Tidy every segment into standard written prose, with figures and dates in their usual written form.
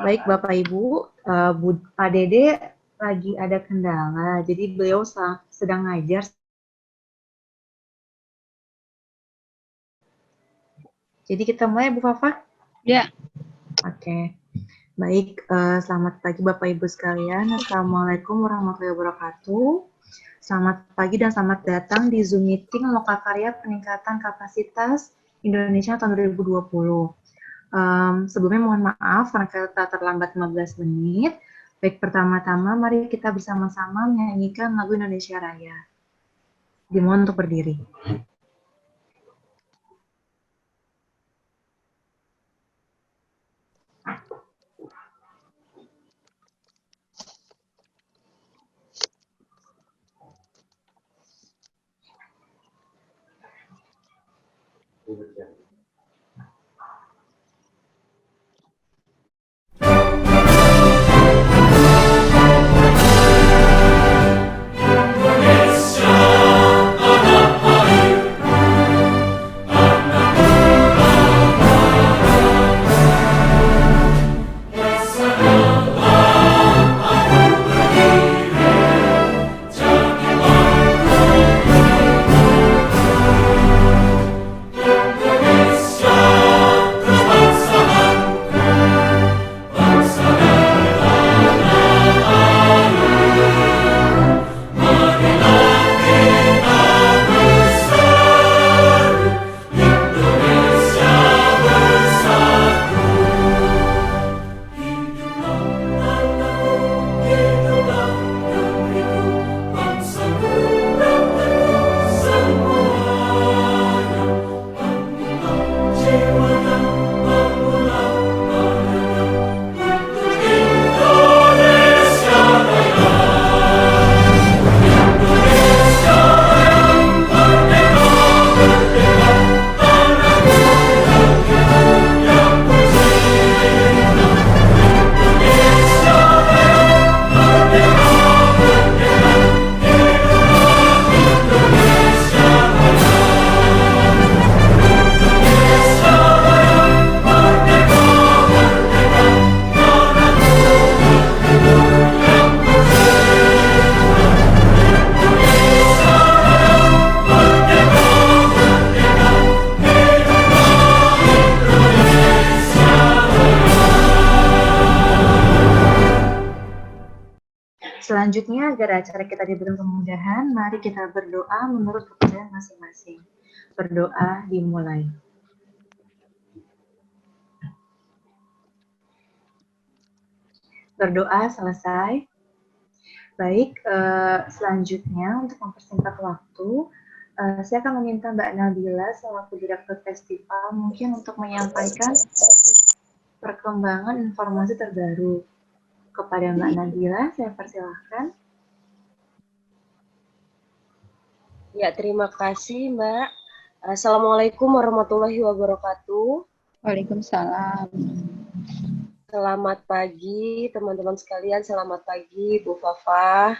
Baik Bapak Ibu, Pak Dede lagi ada kendala, jadi beliau sedang ngajar. Jadi kita mulai Bu Fafa? Ya. Oke. Baik, selamat pagi Bapak Ibu sekalian. Assalamualaikum warahmatullahi wabarakatuh. Selamat pagi dan selamat datang di Zoom Meeting Lokakarya Peningkatan Kapasitas Indonesia tahun 2020. Sebelumnya mohon maaf karena kita terlambat 15 menit. Baik, pertama-tama mari kita bersama-sama menyanyikan lagu Indonesia Raya. Dimohon untuk berdiri. Selanjutnya, agar acara kita diberi kemudahan, mari kita berdoa menurut kepercayaan masing-masing. Berdoa dimulai. Berdoa selesai. Baik, selanjutnya untuk mempersingkat waktu, saya akan meminta Mbak Nabila selaku Direktur Festival mungkin untuk menyampaikan perkembangan informasi terbaru. Kepada Mbak Nabila, saya persilahkan. Ya, terima kasih Mbak. Assalamualaikum warahmatullahi wabarakatuh. Waalaikumsalam. Selamat pagi teman-teman sekalian, selamat pagi Bu Fafa.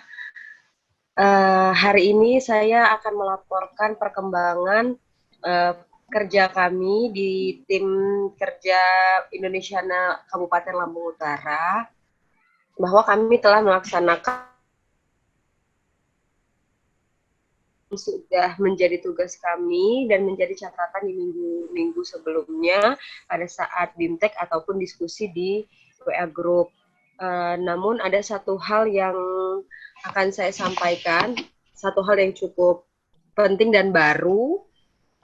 Hari ini saya akan melaporkan perkembangan kerja kami di tim kerja Indonesia Kabupaten Lampung Utara, bahwa kami telah melaksanakan sudah menjadi tugas kami dan menjadi catatan di minggu-minggu sebelumnya pada saat BIMTEK ataupun diskusi di WA Group. Namun ada satu hal yang akan saya sampaikan, satu hal yang cukup penting dan baru,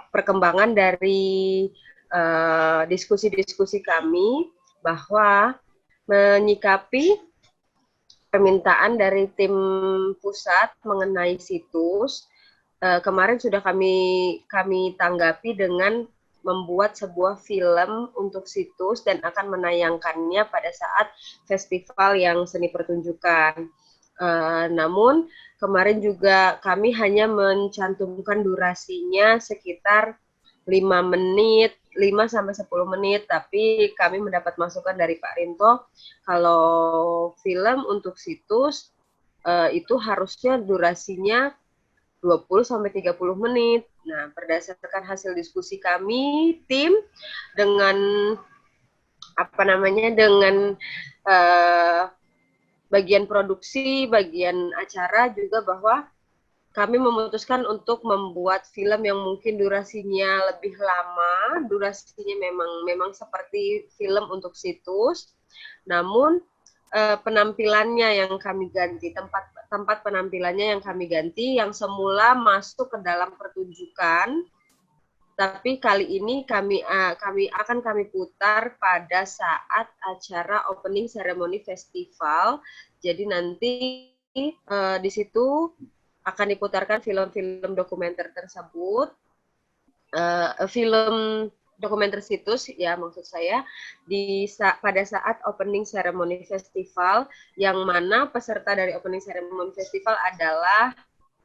perkembangan dari diskusi-diskusi kami, bahwa menyikapi permintaan dari tim pusat mengenai situs, kemarin sudah kami tanggapi dengan membuat sebuah film untuk situs dan akan menayangkannya pada saat festival yang seni pertunjukan. Namun kemarin juga kami hanya mencantumkan durasinya sekitar 5 sampai 10 menit, tapi kami mendapat masukan dari Pak Rinto kalau film untuk situs itu harusnya durasinya 20 sampai 30 menit. Nah, berdasarkan hasil diskusi kami tim dengan dengan bagian produksi, bagian acara juga bahwa kami memutuskan untuk membuat film yang mungkin durasinya lebih lama, durasinya memang seperti film untuk situs, namun penampilannya yang kami ganti, tempat penampilannya yang kami ganti, yang semula masuk ke dalam pertunjukan, tapi kali ini kami akan kami putar pada saat acara opening ceremony festival. Jadi nanti di situ akan diputarkan film-film dokumenter tersebut, film dokumenter situs ya maksud saya, pada saat opening ceremony festival, yang mana peserta dari opening ceremony festival adalah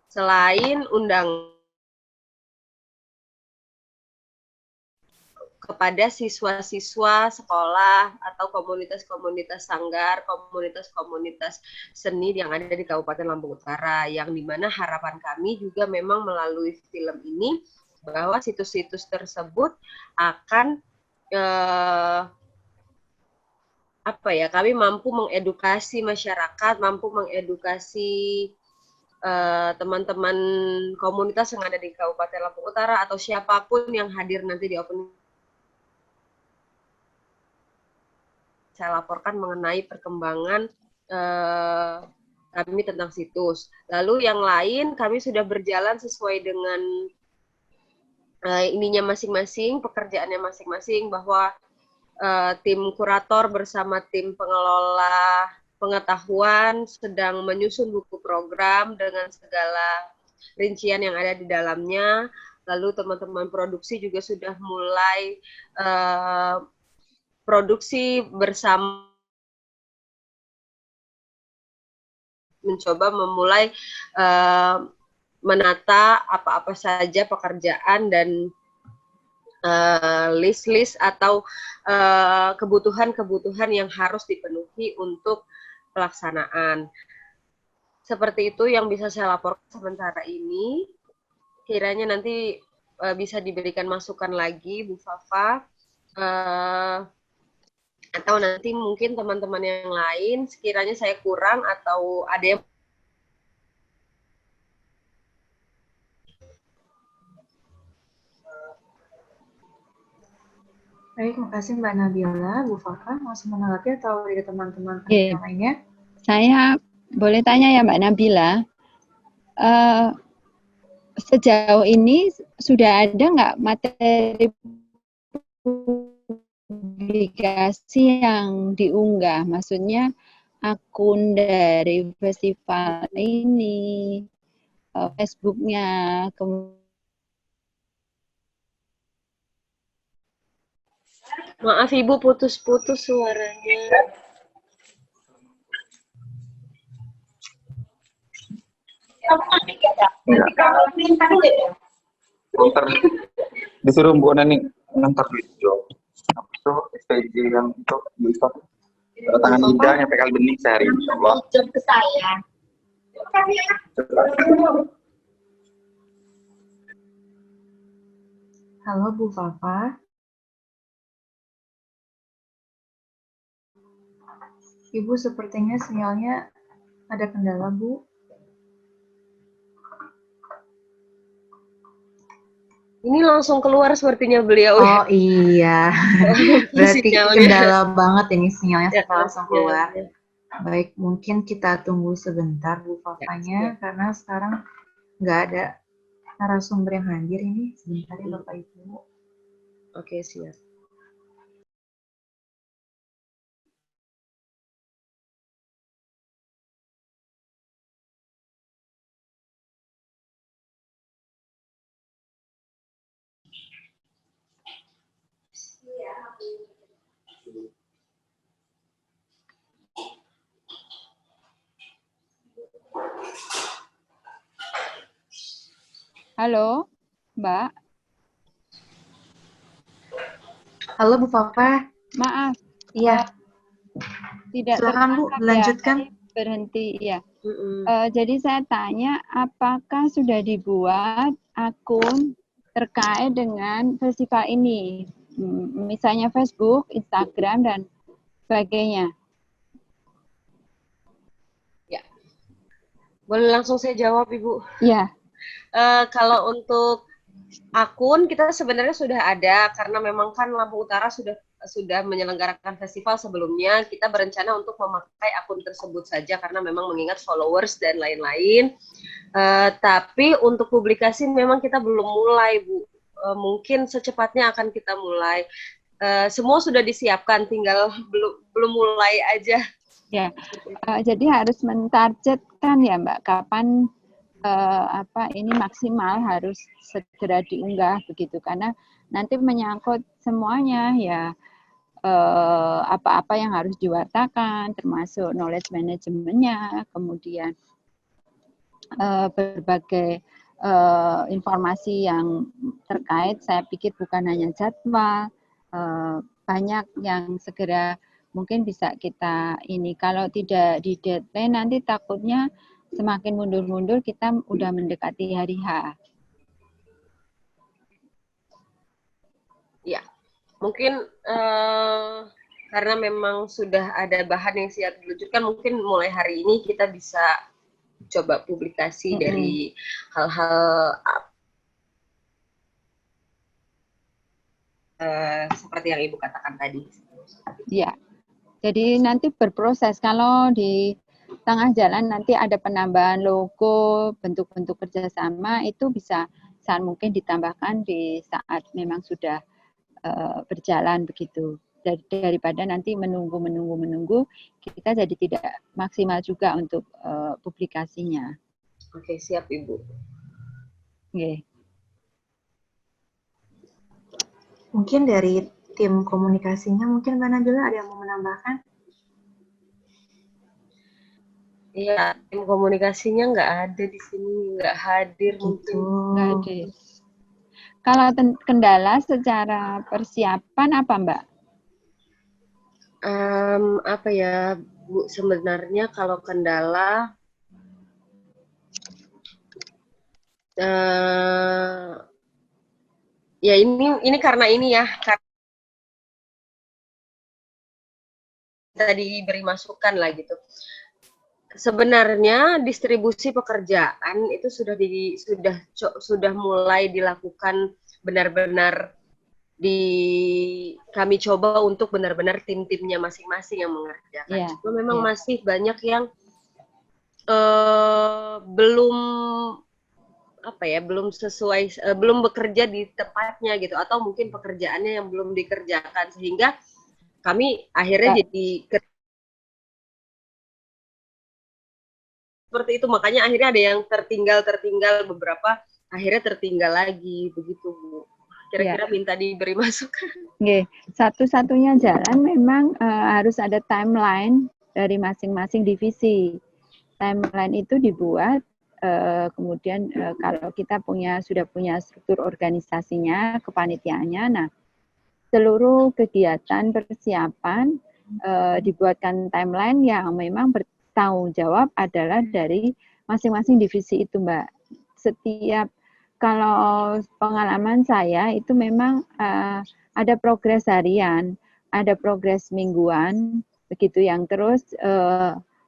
selain undang kepada siswa-siswa sekolah atau komunitas-komunitas sanggar, komunitas-komunitas seni yang ada di Kabupaten Lampung Utara, yang dimana harapan kami juga memang melalui film ini bahwa situs-situs tersebut akan kami mampu mengedukasi masyarakat, mampu mengedukasi teman-teman komunitas yang ada di Kabupaten Lampung Utara atau siapapun yang hadir nanti di opening. Saya laporkan mengenai perkembangan kami tentang situs. Lalu yang lain kami sudah berjalan sesuai dengan ininya masing-masing, pekerjaannya masing-masing, bahwa tim kurator bersama tim pengelola pengetahuan sedang menyusun buku program dengan segala rincian yang ada di dalamnya. Lalu teman-teman produksi juga sudah mulai produksi bersama, mencoba memulai menata apa-apa saja pekerjaan dan list-list atau kebutuhan-kebutuhan yang harus dipenuhi untuk pelaksanaan. Seperti itu yang bisa saya laporkan sementara ini. Kiranya nanti bisa diberikan masukan lagi, Bu Fafa. Atau nanti mungkin teman-teman yang lain sekiranya saya kurang atau ada yang Baik, terima kasih Mbak Nabila. Bu Fafa, masih menanggapi atau dari teman-teman yang lainnya? Saya boleh tanya ya Mbak Nabila, sejauh ini sudah ada nggak materi publikasi yang diunggah? Maksudnya akun dari festival ini, Facebook-nya, Maaf Ibu, putus-putus suaranya. Ntar disuruh Bu Nani ntar video. Itu SPJ yang itu bisa tangan Ida nyampe kali bening sehari insyaallah. Job ke saya. Halo Bu Fafa. Ibu sepertinya sinyalnya ada kendala, Bu. Ini langsung keluar sepertinya beliau. Oh iya, berarti kendala banget ini sinyalnya setelah langsung keluar. Baik, mungkin kita tunggu sebentar Bu Fafanya, karena sekarang nggak ada narasumber yang hadir ini. Sebentar ya Bapak Ibu. Oke, siap. Halo, Mbak. Halo Bu Fafa. Maaf. Iya. Tidak silakan Bu, lanjutkan. Ya, berhenti ya. Jadi saya tanya, apakah sudah dibuat akun terkait dengan festival ini, misalnya Facebook, Instagram dan sebagainya? Boleh langsung saya jawab, Ibu. Ya. Kalau untuk akun kita sebenarnya sudah ada karena memang kan Lampung Utara sudah menyelenggarakan festival sebelumnya. Kita berencana untuk memakai akun tersebut saja karena memang mengingat followers dan lain-lain. Tapi untuk publikasi memang kita belum mulai, Bu. Mungkin secepatnya akan kita mulai. Semua sudah disiapkan, tinggal belum mulai aja. Ya, jadi harus mentargetkan ya Mbak, kapan ini maksimal harus segera diunggah begitu, karena nanti menyangkut semuanya ya, apa-apa yang harus diwartakan, termasuk knowledge manajemennya, kemudian berbagai informasi yang terkait. Saya pikir bukan hanya jadwal, banyak yang segera mungkin bisa kita ini. Kalau tidak di deadline nanti takutnya semakin mundur-mundur kita udah mendekati hari H. Ya, mungkin karena memang sudah ada bahan yang siap diluncurkan, mungkin mulai hari ini kita bisa coba publikasi dari hal-hal seperti yang Ibu katakan tadi. Ya. Jadi nanti berproses, kalau di tengah jalan nanti ada penambahan logo, bentuk-bentuk kerjasama, itu bisa saat mungkin ditambahkan di saat memang sudah berjalan begitu. Daripada nanti menunggu, kita jadi tidak maksimal juga untuk publikasinya. Oke, siap Ibu. Okay. Mungkin dari tim komunikasinya, mungkin Mbak Nabila ada yang mau menambahkan? Iya, tim komunikasinya nggak ada di sini, nggak hadir mungkin. Nggak hadir. Kalau kendala secara persiapan apa Mbak? Apa ya Bu, sebenarnya kalau kendala ya ini karena ini ya, karena tadi diberi masukan lah gitu. Sebenarnya distribusi pekerjaan itu sudah mulai dilakukan benar-benar kami coba untuk benar-benar tim-timnya masing-masing yang mengerjakan. Yeah. Cuma memang masih banyak yang belum sesuai, belum bekerja di tempatnya gitu, atau mungkin pekerjaannya yang belum dikerjakan, sehingga kami akhirnya jadi seperti itu. Makanya akhirnya ada yang tertinggal beberapa, akhirnya tertinggal lagi begitu Bu. Kira-kira minta diberi masukan. Satu-satunya jalan memang harus ada timeline dari masing-masing divisi. Timeline itu dibuat, kemudian kalau kita sudah punya struktur organisasinya, kepanitiaannya, nah seluruh kegiatan persiapan dibuatkan timeline yang memang bertanggung jawab adalah dari masing-masing divisi itu Mbak. Setiap, kalau pengalaman saya itu memang ada progres harian, ada progres mingguan, begitu, yang terus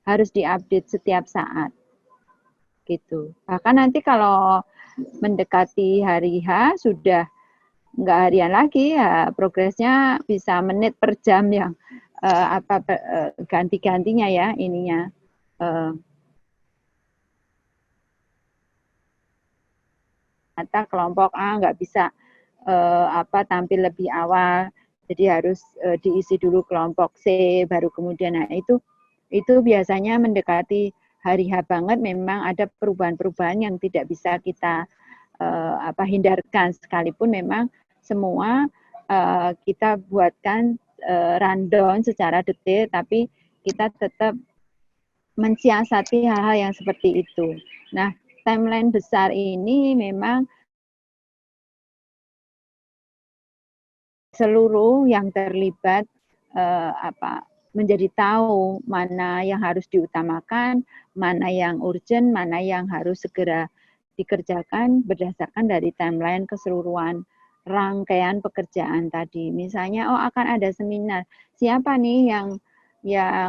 harus diupdate setiap saat, gitu. Bahkan nanti kalau mendekati hari H sudah nggak harian lagi ya, progresnya bisa menit per jam yang ganti-gantinya ya ininya. Ternyata kelompok A nggak bisa tampil lebih awal, jadi harus diisi dulu kelompok C, baru kemudian, nah itu biasanya mendekati hari H banget, memang ada perubahan-perubahan yang tidak bisa kita hindarkan, sekalipun memang semua kita buatkan rundown secara detail, tapi kita tetap mensiasati hal-hal yang seperti itu. Nah, timeline besar ini memang seluruh yang terlibat menjadi tahu mana yang harus diutamakan, mana yang urgent, mana yang harus segera dikerjakan berdasarkan dari timeline keseluruhan rangkaian pekerjaan tadi. Misalnya, akan ada seminar, siapa nih yang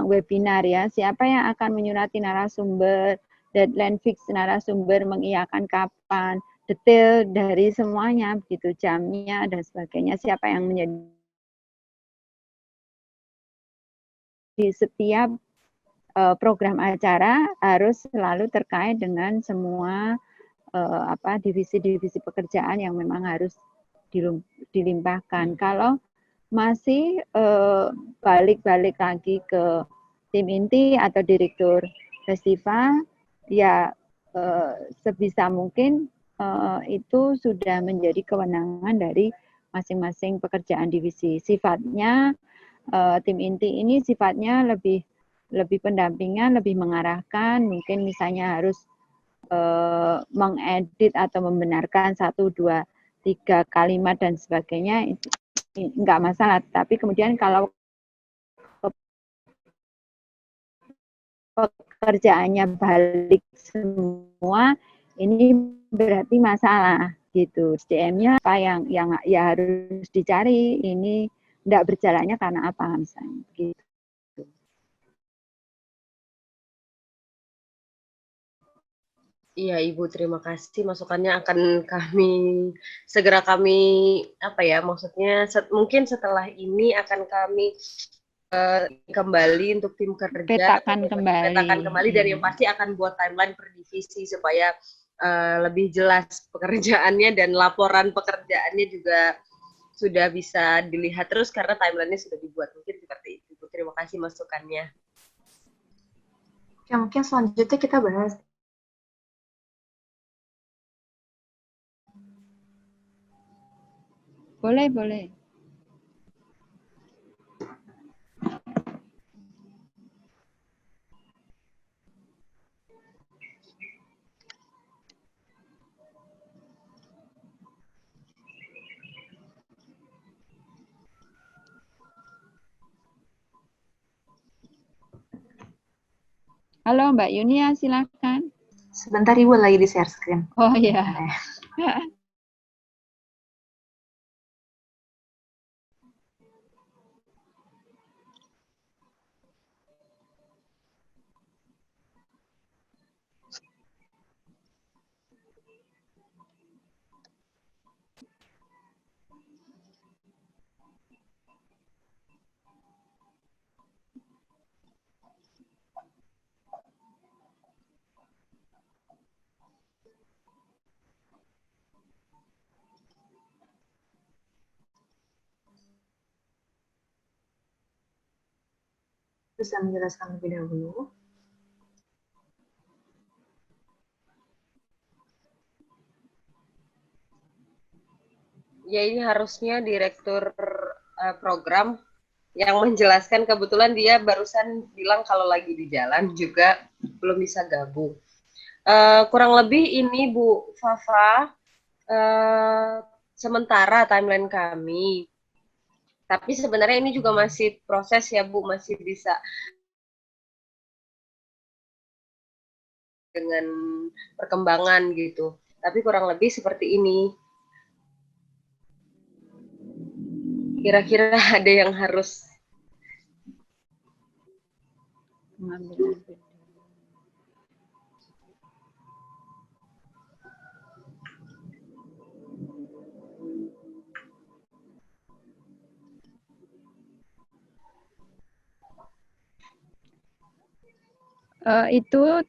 webinar ya, siapa yang akan menyurati narasumber, deadline fix narasumber mengiyakan kapan, detail dari semuanya, begitu jamnya dan sebagainya, siapa yang menjadi di setiap program acara harus selalu terkait dengan semua divisi-divisi pekerjaan yang memang harus dilimpahkan. Kalau masih balik-balik lagi ke tim inti atau direktur festival, ya sebisa mungkin itu sudah menjadi kewenangan dari masing-masing pekerjaan divisi. Sifatnya tim inti ini sifatnya lebih pendampingan, lebih mengarahkan, mungkin misalnya harus mengedit atau membenarkan 1, 2, 3 kalimat dan sebagainya, enggak masalah. Tapi kemudian kalau pekerjaannya balik semua, ini berarti masalah gitu. SDM-nya apa yang ya harus dicari, ini enggak berjalannya karena apa misalnya gitu. Iya, Ibu, terima kasih. Masukannya akan segera kami, maksudnya mungkin setelah ini akan kami kembali untuk tim kerja. Petakan kembali. Dan yang pasti akan buat timeline per divisi supaya lebih jelas pekerjaannya dan laporan pekerjaannya juga sudah bisa dilihat terus karena timelinenya sudah dibuat. Mungkin seperti itu. Terima kasih masukannya. Ya, mungkin selanjutnya kita bahas. Boleh. Halo Mbak Yunia, silakan. Sebentar Ibu lagi di share screen. Oh iya. Bisa menjelaskan lebih dahulu. Ya, ini harusnya direktur program yang menjelaskan. Kebetulan dia barusan bilang kalau lagi di jalan juga belum bisa gabung. Kurang lebih ini Bu Fafa sementara timeline kami. Tapi sebenarnya ini juga masih proses ya Bu, masih bisa dengan perkembangan gitu. Tapi kurang lebih seperti ini. Kira-kira ada yang harus Mengambil. Itu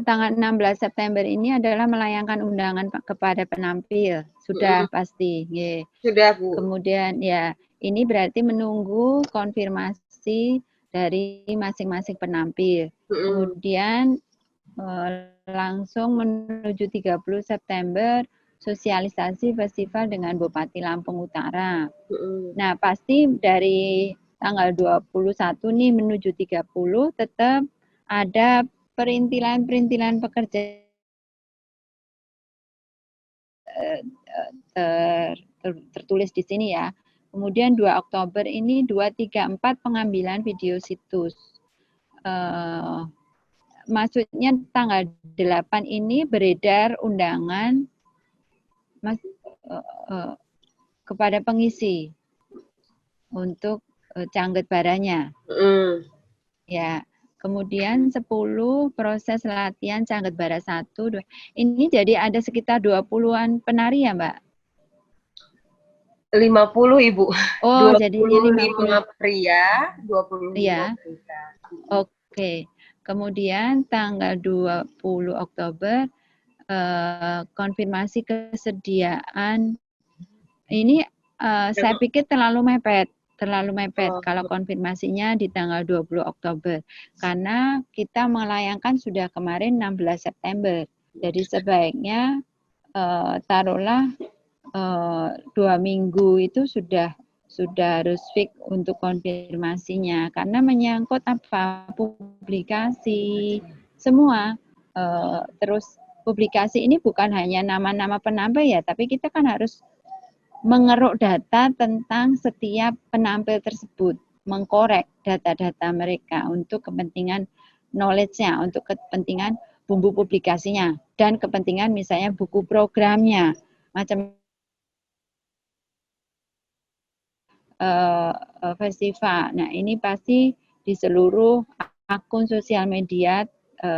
tanggal 16 September ini adalah melayangkan undangan kepada penampil. Sudah pasti. Yeah. Sudah, Bu. Kemudian ya, ini berarti menunggu konfirmasi dari masing-masing penampil. Kemudian langsung menuju 30 September sosialisasi festival dengan Bupati Lampung Utara. Nah, pasti dari tanggal 21 nih menuju 30 tetap ada perintilan-perintilan pekerjaan tertulis di sini ya. Kemudian 2 Oktober ini 2, 3, 4 pengambilan video situs. Maksudnya tanggal 8 ini beredar undangan kepada pengisi untuk Cangget Baranya. Ya. Kemudian 10 proses latihan Cangget Bara 1, 2. Ini jadi ada sekitar 20-an penari ya, Mbak? 50 Ibu. Oh, jadinya 25 pria, 25 Iya. wanita. Oke. Kemudian tanggal 20 Oktober konfirmasi kesediaan. Ini saya pikir terlalu mepet kalau konfirmasinya di tanggal 20 Oktober. Karena kita melayangkan sudah kemarin 16 September. Jadi sebaiknya taruhlah 2 minggu itu sudah harus fix untuk konfirmasinya. Karena menyangkut apa? Publikasi semua. Terus publikasi ini bukan hanya nama-nama penampil ya, tapi kita kan harus mengeruk data tentang setiap penampil tersebut, mengkorek data-data mereka untuk kepentingan knowledge-nya, untuk kepentingan bumbu publikasinya, dan kepentingan misalnya buku programnya, macam festival. Nah, ini pasti di seluruh akun sosial media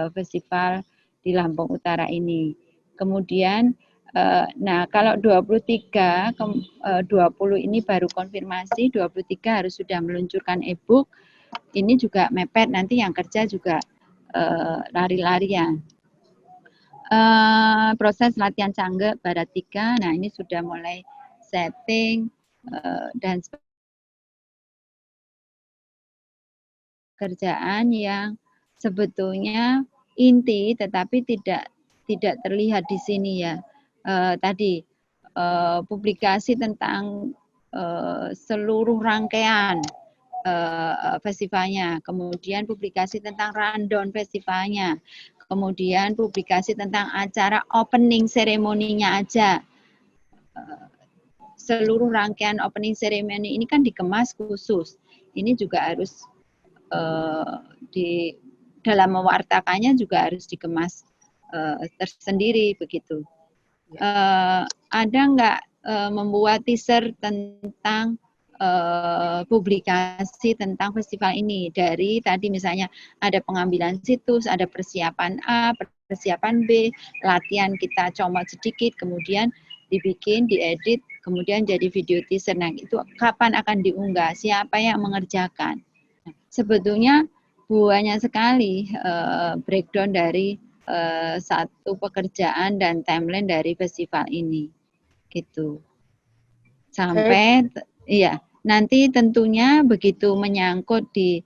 festival di Lampung Utara ini. Kemudian nah, kalau 23, 20 ini baru konfirmasi, 23 harus sudah meluncurkan e-book. Ini juga mepet, nanti yang kerja juga lari-larian. Proses latihan Cangget Bara 3, nah ini sudah mulai setting dan kerjaan yang sebetulnya inti tetapi tidak terlihat di sini ya. Tadi publikasi tentang seluruh rangkaian festivalnya, kemudian publikasi tentang rundown festivalnya, kemudian publikasi tentang acara opening seremoninya aja. Seluruh rangkaian opening ceremony ini kan dikemas khusus. Ini juga harus di dalam mewartakannya juga harus dikemas tersendiri begitu. Ada nggak membuat teaser tentang publikasi tentang festival ini, dari tadi misalnya ada pengambilan situs, ada persiapan A, persiapan B, latihan kita comot sedikit, kemudian dibikin, diedit, kemudian jadi video teaser. Nah, itu kapan akan diunggah, siapa yang mengerjakan. Sebetulnya banyak sekali breakdown dari satu pekerjaan dan timeline dari festival ini, gitu. Sampai iya, nanti tentunya begitu menyangkut di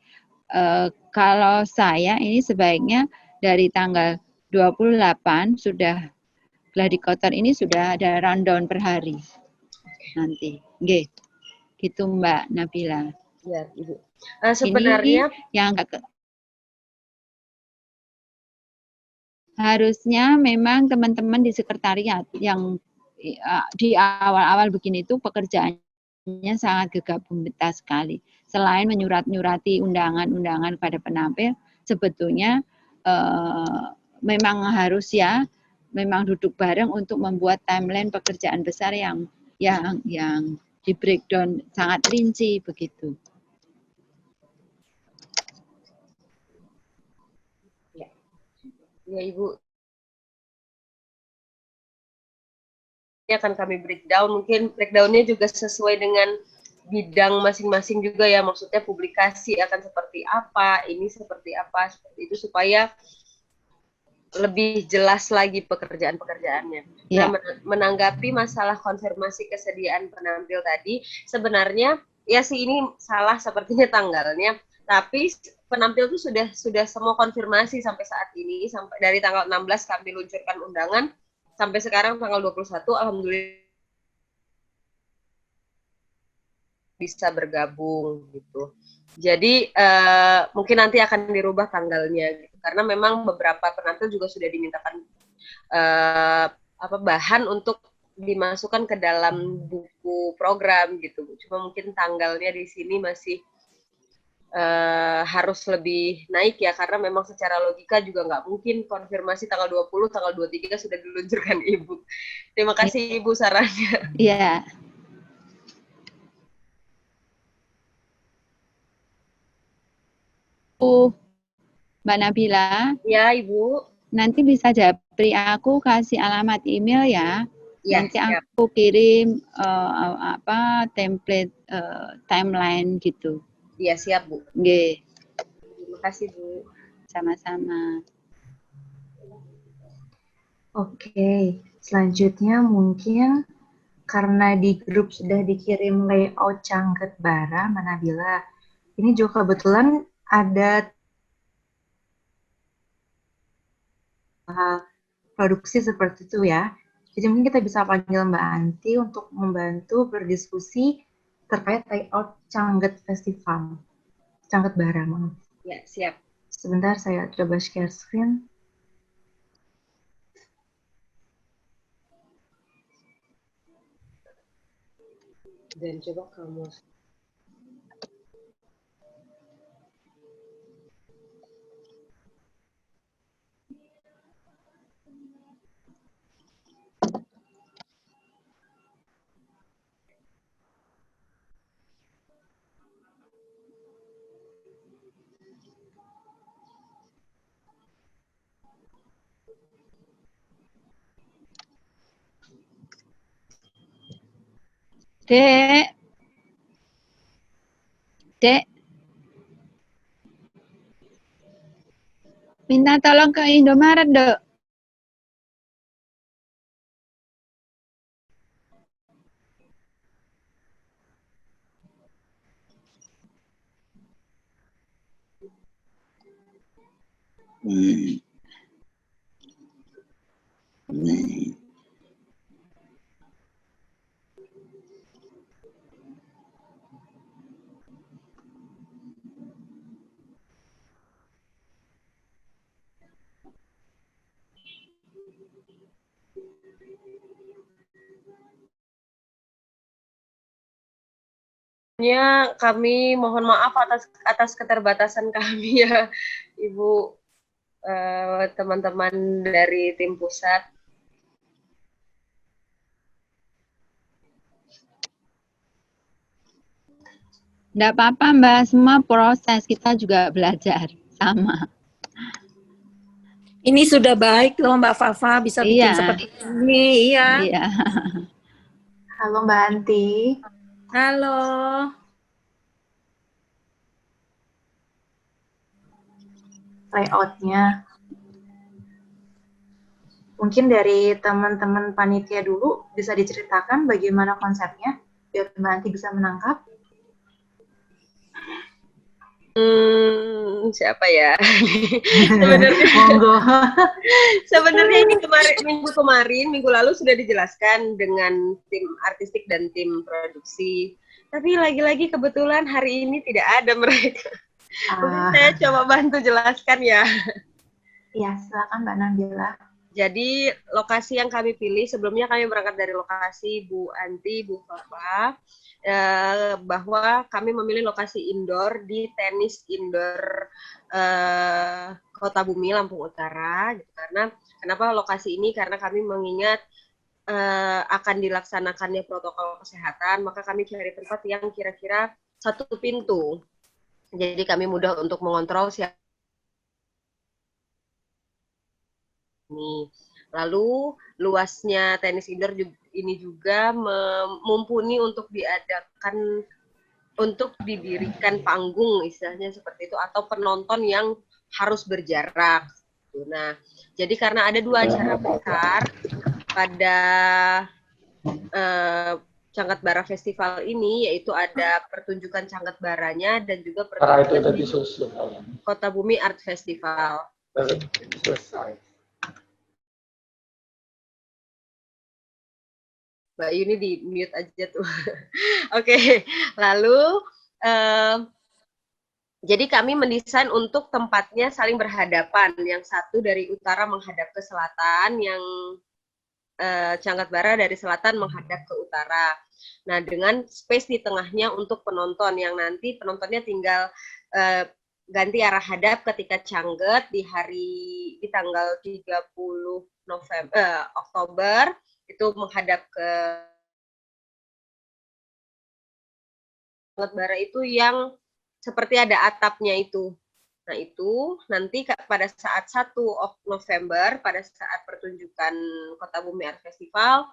kalau saya ini sebaiknya dari tanggal 28 sudah Gladicotor ini sudah ada rundown per hari nanti. Nggih. Gitu Mbak Nabila. Ya, Ibu. Sebenarnya ini yang harusnya memang teman-teman di sekretariat yang di awal-awal begini itu pekerjaannya sangat gegap gempita sekali. Selain menyurati undangan-undangan pada penampil, sebetulnya memang harus ya, memang duduk bareng untuk membuat timeline pekerjaan besar yang di breakdown sangat rinci begitu. Ya Ibu, ini akan kami breakdown, mungkin breakdownnya juga sesuai dengan bidang masing-masing juga ya, maksudnya publikasi akan seperti apa, ini seperti apa, seperti itu supaya lebih jelas lagi pekerjaan-pekerjaannya. Ya. Nah, menanggapi masalah konfirmasi kesediaan penampil tadi, sebenarnya ya sih ini salah sepertinya tanggalnya, tapi penampil itu sudah semua konfirmasi sampai saat ini, sampai dari tanggal 16 kami luncurkan undangan sampai sekarang tanggal 21 alhamdulillah bisa bergabung gitu. Jadi mungkin nanti akan dirubah tanggalnya gitu. Karena memang beberapa penampil juga sudah dimintakan bahan untuk dimasukkan ke dalam buku program gitu. Cuma mungkin tanggalnya di sini masih harus lebih naik ya, karena memang secara logika juga nggak mungkin konfirmasi tanggal 20, tanggal 23 sudah diluncurkan Ibu. Terima kasih Ibu sarannya. Iya. Mbak Nabila, Ya, Ibu. nanti bisa japri aku kasih alamat email ya. Ya, Nanti siap. aku kirim template timeline gitu. Iya, siap, Bu. Nggih, Terima kasih, Bu. sama-sama. Oke, selanjutnya mungkin karena di grup sudah dikirim layout Cangket Bara, Mbak Nabila. Ini juga kebetulan ada produksi seperti itu ya. Jadi mungkin kita bisa panggil Mbak Anti untuk membantu berdiskusi terkait layout Cangket Festival. Cangket Bara, maaf. Ya, siap. Sebentar saya coba share screen. Dan coba kamu. Dek. Dek. Minta tolong ke Indomaret, Dok. Kami mohon maaf atas keterbatasan kami ya, Ibu, teman-teman dari tim pusat. Enggak apa-apa, Mbak. Semua proses kita juga belajar sama. Ini sudah baik loh Mbak Fafa bisa bikin Iya. seperti ini. Iya. Iya. Halo Mbak Anti. Halo. Layoutnya. Mungkin dari teman-teman panitia dulu bisa diceritakan bagaimana konsepnya biar Mbak Anti bisa menangkap. Siapa ya? Monggo. Sebenarnya ini minggu lalu sudah dijelaskan dengan tim artistik dan tim produksi. Tapi lagi-lagi kebetulan hari ini tidak ada mereka. Mungkin saya coba bantu jelaskan ya. Iya, silakan Mbak Nabila. Jadi lokasi yang kami pilih, sebelumnya kami berangkat dari lokasi Bu Anti, Bu Fafa, bahwa kami memilih lokasi indoor di tenis indoor Kota Bumi, Lampung Utara. Gitu. Karena kenapa lokasi ini? Karena kami mengingat akan dilaksanakannya protokol kesehatan, maka kami cari tempat yang kira-kira satu pintu. Jadi kami mudah untuk mengontrol siapa ini. Lalu luasnya tenis indoor ini juga mumpuni untuk diadakan, untuk didirikan panggung istilahnya seperti itu, atau penonton yang harus berjarak. Nah, jadi karena ada dua acara besar pada Cangket Bara Festival ini, yaitu ada pertunjukan Cangket Baranya dan juga pertunjukan di Kota Bumi Art Festival. Mbak Yuni di mute aja tuh. Oke, lalu jadi kami mendesain untuk tempatnya saling berhadapan. Yang satu dari utara menghadap ke selatan, yang Cangket Bara dari selatan menghadap ke utara. Nah, dengan space di tengahnya untuk penonton, yang nanti penontonnya tinggal ganti arah hadap ketika Cangket di tanggal 30 Oktober itu menghadap ke Cangket Bara itu yang seperti ada atapnya itu. Nah, itu nanti pada saat 1 November, pada saat pertunjukan Kota Bumi Art Festival,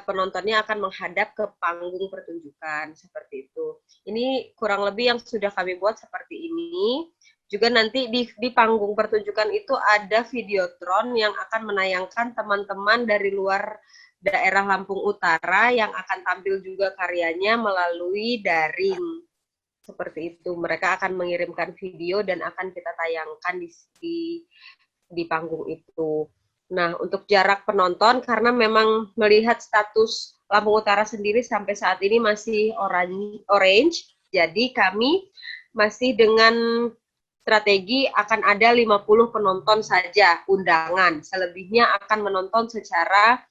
penontonnya akan menghadap ke panggung pertunjukan, seperti itu. Ini kurang lebih yang sudah kami buat seperti ini. Juga nanti di panggung pertunjukan itu ada videotron yang akan menayangkan teman-teman dari luar daerah Lampung Utara yang akan tampil juga karyanya melalui daring. Seperti itu. Mereka akan mengirimkan video dan akan kita tayangkan di panggung itu. Nah, untuk jarak penonton, karena memang melihat status Lampung Utara sendiri sampai saat ini masih orange, jadi kami masih dengan strategi akan ada 50 penonton saja undangan. Selebihnya akan menonton secara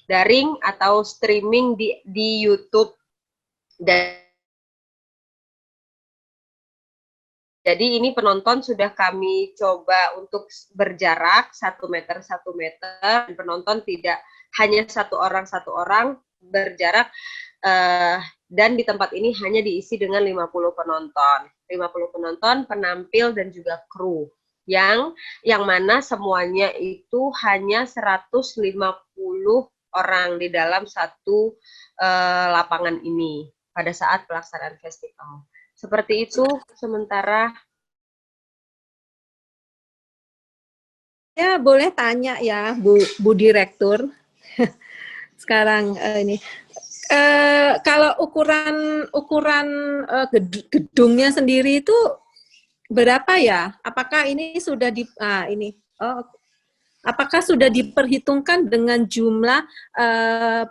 daring atau streaming di YouTube. Jadi ini penonton sudah kami coba untuk berjarak 1 meter, dan penonton tidak hanya satu orang berjarak, dan di tempat ini hanya diisi dengan 50 penonton. 50 penonton, penampil, dan juga kru. Yang mana semuanya itu hanya 150 orang di dalam satu lapangan ini pada saat pelaksanaan festival. Seperti itu sementara. Ya, boleh tanya ya, Bu Direktur. Sekarang ini kalau ukuran gedungnya sendiri itu berapa ya? Apakah ini sudah apakah sudah diperhitungkan dengan jumlah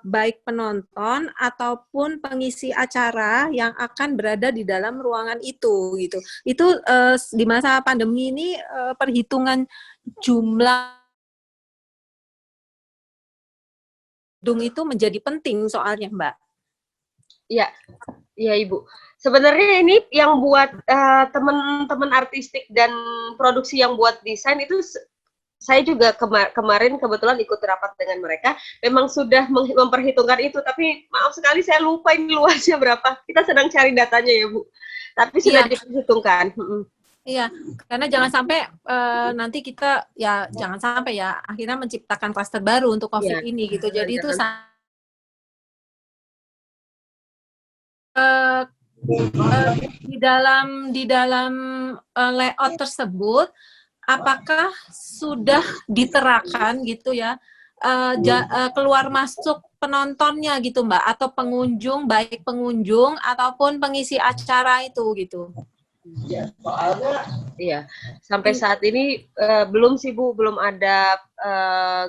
baik penonton ataupun pengisi acara yang akan berada di dalam ruangan itu gitu? Itu di masa pandemi ini perhitungan jumlah gedung itu menjadi penting soalnya, Mbak. Iya, iya Ibu. Sebenarnya ini yang buat teman-teman artistik dan produksi yang buat desain itu, saya juga kemarin kebetulan ikut rapat dengan mereka, memang sudah memperhitungkan itu, tapi maaf sekali saya lupa ini luasnya berapa. Kita sedang cari datanya ya Bu. Tapi sudah diperhitungkan. Iya, karena jangan sampai nanti kita jangan sampai ya akhirnya menciptakan klaster baru untuk COVID ini gitu. Jadi itu di dalam layout tersebut, apakah sudah diterakan gitu ya keluar masuk penontonnya gitu Mbak, atau pengunjung, baik pengunjung ataupun pengisi acara itu gitu? Iya, sampai saat ini belum sih Bu, belum ada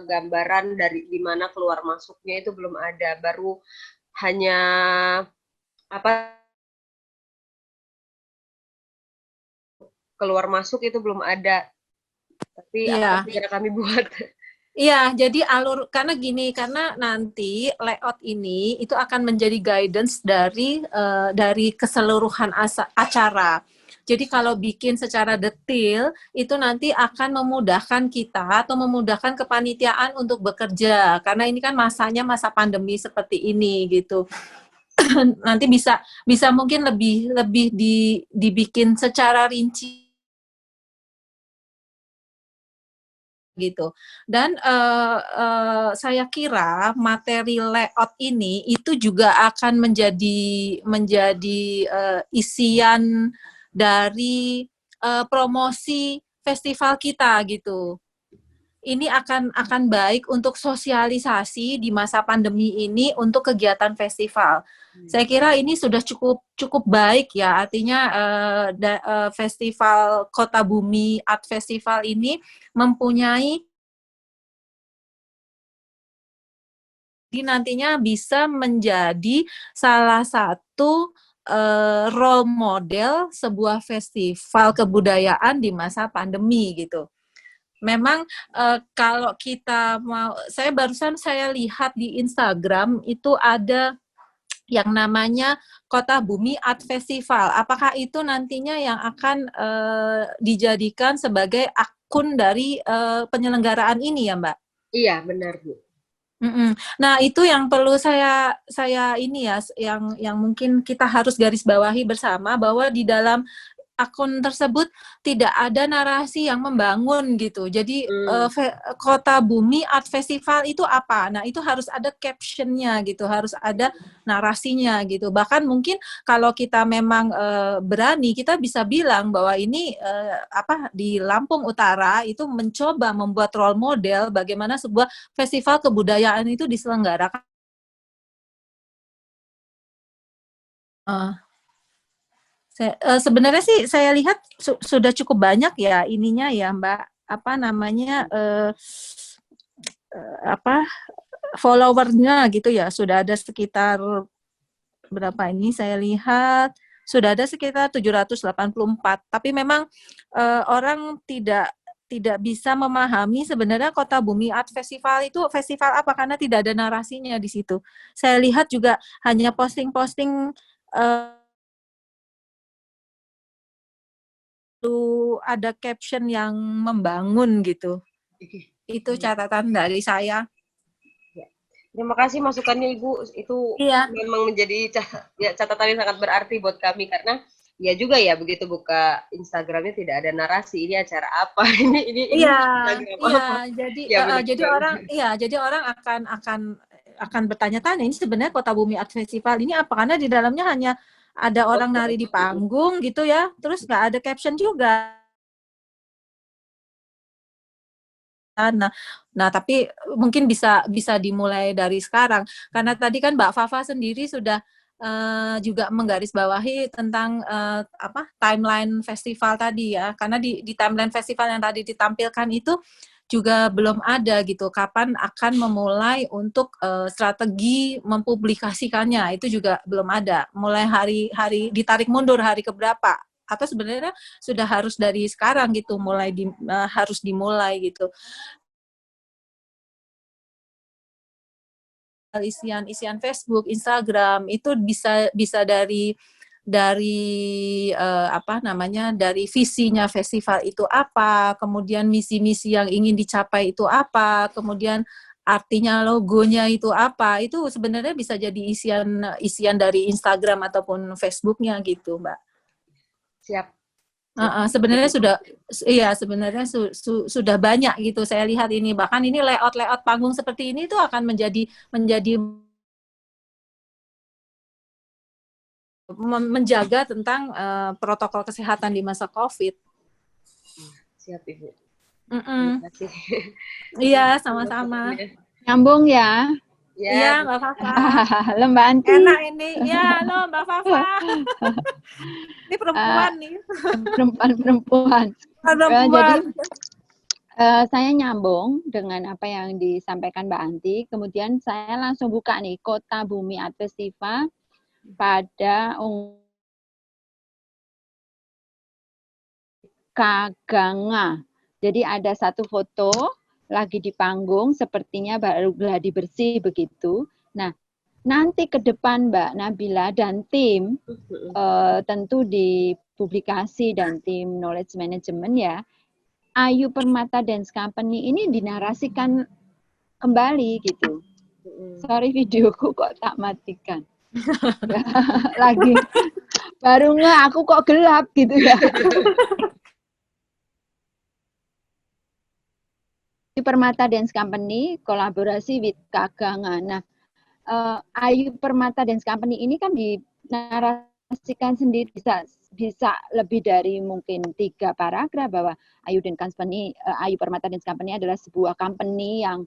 gambaran dari di mana keluar masuknya, itu belum ada, baru hanya keluar masuk itu belum ada, tapi apa yang kami buat. Iya, jadi karena nanti layout ini itu akan menjadi guidance dari keseluruhan acara. Jadi kalau bikin secara detail, itu nanti akan memudahkan kita atau memudahkan kepanitiaan untuk bekerja. Karena ini kan masanya masa pandemi seperti ini gitu. Nanti bisa mungkin lebih dibikin secara rinci gitu. Dan saya kira materi layout ini itu juga akan menjadi isian dari promosi festival kita gitu. Ini akan baik untuk sosialisasi di masa pandemi ini untuk kegiatan festival. Saya kira ini sudah cukup baik ya, artinya festival Kota Bumi Art Festival ini mempunyai nantinya bisa menjadi salah satu role model sebuah festival kebudayaan di masa pandemi gitu. Memang kalau kita mau, barusan saya lihat di Instagram itu ada yang namanya Kota Bumi Art Festival. Apakah itu nantinya yang akan dijadikan sebagai akun dari penyelenggaraan ini ya Mbak? Iya, benar Bu. Nah itu yang perlu saya ini ya, yang mungkin kita harus garis bawahi bersama, bahwa di dalam akun tersebut tidak ada narasi yang membangun gitu. Jadi Kota Bumi Art Festival itu apa? Nah, itu harus ada captionnya gitu, harus ada narasinya gitu. Bahkan mungkin kalau kita memang berani, kita bisa bilang bahwa ini di Lampung Utara itu mencoba membuat role model bagaimana sebuah festival kebudayaan itu diselenggarakan. Sebenarnya sih saya lihat sudah cukup banyak ya ininya ya Mbak, apa namanya followernya gitu ya, sudah ada sekitar berapa ini saya lihat sudah ada sekitar 784. Tapi memang orang tidak bisa memahami sebenarnya Kota Bumi Art Festival itu festival apa karena tidak ada narasinya di situ. Saya lihat juga hanya posting-posting ada caption yang membangun gitu. Itu catatan dari saya. Ya. Terima kasih masukannya Ibu. Itu memang menjadi catatan yang sangat berarti buat kami karena ya juga ya begitu buka Instagramnya tidak ada narasi ini acara apa ini jadi orang akan bertanya-tanya ini sebenarnya Kota Bumi Art Festival ini apa karena di dalamnya hanya ada orang nari di panggung gitu ya, terus nggak ada caption juga. Nah, tapi mungkin bisa dimulai dari sekarang karena tadi kan Mbak Fafa sendiri sudah juga menggarisbawahi tentang timeline festival tadi ya, karena di timeline festival yang tadi ditampilkan itu juga belum ada gitu kapan akan memulai untuk strategi mempublikasikannya, itu juga belum ada, mulai hari ditarik mundur hari keberapa atau sebenarnya sudah harus dari sekarang gitu harus dimulai gitu. Isian Facebook, Instagram itu bisa dari dari visinya festival itu apa, kemudian misi-misi yang ingin dicapai itu apa, kemudian artinya logonya itu apa, itu sebenarnya bisa jadi isian dari Instagram ataupun Facebooknya gitu, Mbak. Siap. Sebenarnya sudah banyak gitu saya lihat ini, bahkan ini layout panggung seperti ini itu akan menjadi menjaga tentang protokol kesehatan di masa COVID. Siap Ibu. Terima kasih. Iya, sama-sama. Nyambung ya. Iya, Mbak Fafa. Halo Mbak Anti. Enak ini. Ya, halo Mbak Fafa. Ini perempuan nih. Perempuan. Jadi saya nyambung dengan apa yang disampaikan Mbak Anti. Kemudian saya langsung buka nih Kota Bumi Art Festival pada Kaganga. Jadi ada satu foto lagi di panggung, sepertinya baru gladi bersih begitu. Nah, nanti ke depan Mbak Nabila dan tim, tentu di publikasi dan tim knowledge management ya, Ayu Permata Dance Company ini dinarasikan kembali gitu. Sorry videoku kok tak matikan. Lagi baru aku kok gelap gitu ya. Permata Dance Company kolaborasi with Kaganga. Nah, Ayu Permata Dance Company ini kan dinarasikan sendiri bisa lebih dari mungkin 3 paragraf bahwa Ayu Permata Dance Company adalah sebuah company yang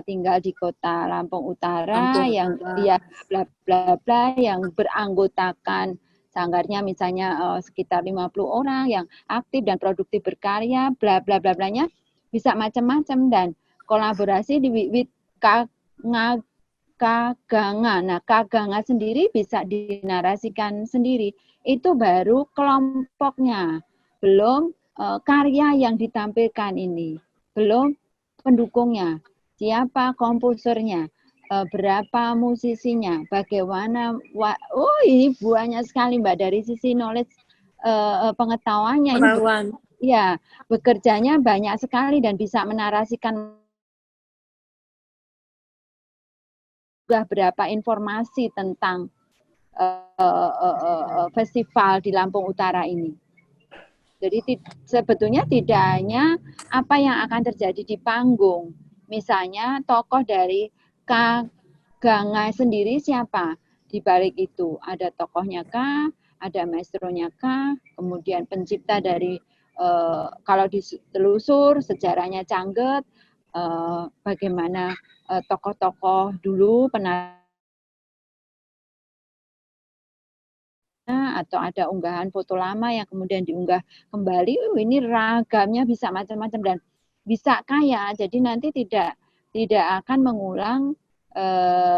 tinggal di Kota Lampung Utara yang dia bla bla bla yang beranggotakan sanggarnya misalnya sekitar 50 orang yang aktif dan produktif berkarya bla bla bla blanya bisa macam-macam dan kolaborasi di with Kaganga. Nah, Kaganga sendiri bisa dinarasikan sendiri. Itu baru kelompoknya, belum karya yang ditampilkan ini, belum pendukungnya, siapa komposernya, berapa musisinya, bagaimana. Ini banyak sekali Mbak dari sisi knowledge pengetahuannya ini. Ya, bekerjanya banyak sekali dan bisa menarasikan juga berapa informasi tentang festival di Lampung Utara ini. Jadi sebetulnya tidak hanya apa yang akan terjadi di panggung. Misalnya tokoh dari Gangai sendiri siapa? Di balik itu ada tokohnya kah? Ada maestronya kah? Kemudian pencipta dari kalau ditelusur sejarahnya Cangget, bagaimana tokoh-tokoh dulu pernah atau ada unggahan foto lama yang kemudian diunggah kembali, ini ragamnya bisa macam-macam dan bisa kaya. Jadi nanti tidak akan mengulang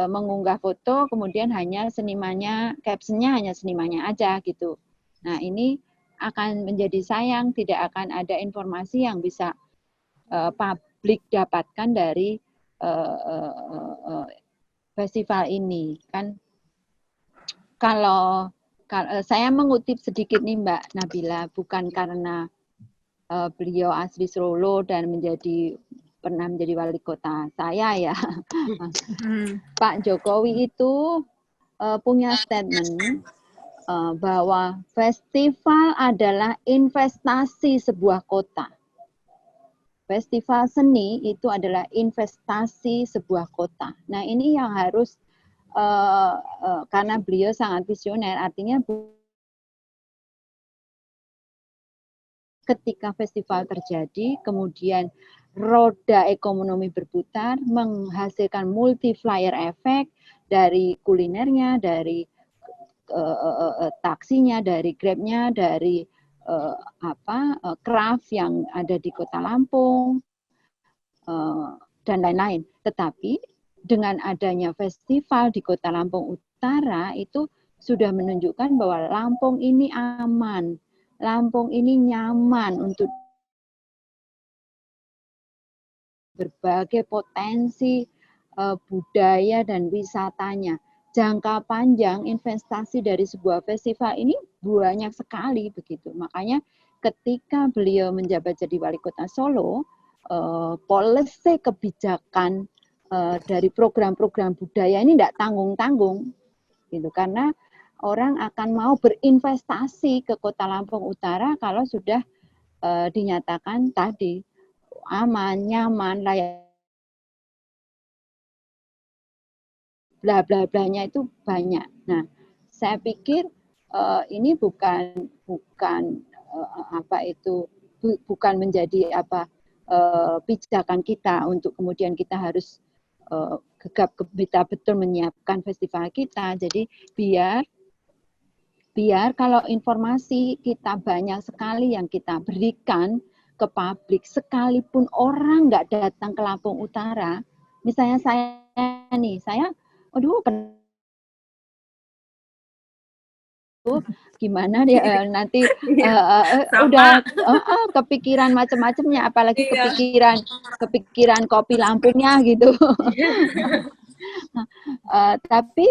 mengunggah foto kemudian hanya senimannya, captionnya hanya senimannya aja gitu. Nah ini akan menjadi sayang, tidak akan ada informasi yang bisa publik dapatkan dari festival ini kan. Kalau saya mengutip sedikit nih Mbak Nabila, bukan karena beliau asli Solo dan pernah menjadi wali kota saya ya. Pak Jokowi itu punya statement bahwa festival adalah investasi sebuah kota. Festival seni itu adalah investasi sebuah kota. Nah ini yang harus karena beliau sangat visioner, artinya ketika festival terjadi, kemudian roda ekonomi berputar, menghasilkan multiplier effect dari kulinernya, dari taksinya, dari grabnya, dari craft yang ada di Kota Lampung, dan lain-lain. Tetapi dengan adanya festival di Kota Lampung Utara itu sudah menunjukkan bahwa Lampung ini aman, Lampung ini nyaman untuk berbagai potensi budaya dan wisatanya. Jangka panjang investasi dari sebuah festival ini banyak sekali begitu. Makanya ketika beliau menjabat jadi wali kota Solo, policy kebijakan dari program-program budaya ini tidak tanggung-tanggung, gitu. Karena orang akan mau berinvestasi ke Kota Lampung Utara kalau sudah dinyatakan tadi aman, nyaman, layak, bla bla blanya itu banyak. Nah, saya pikir ini bukan bukan menjadi pijakan kita untuk kemudian kita harus gegap gempita betul menyiapkan festival kita. Jadi biar kalau informasi kita banyak sekali yang kita berikan ke publik, sekalipun orang nggak datang ke Lampung Utara, misalnya saya, gimana dia nanti udah kepikiran macam-macamnya, apalagi kepikiran kopi Lampungnya gitu. Tapi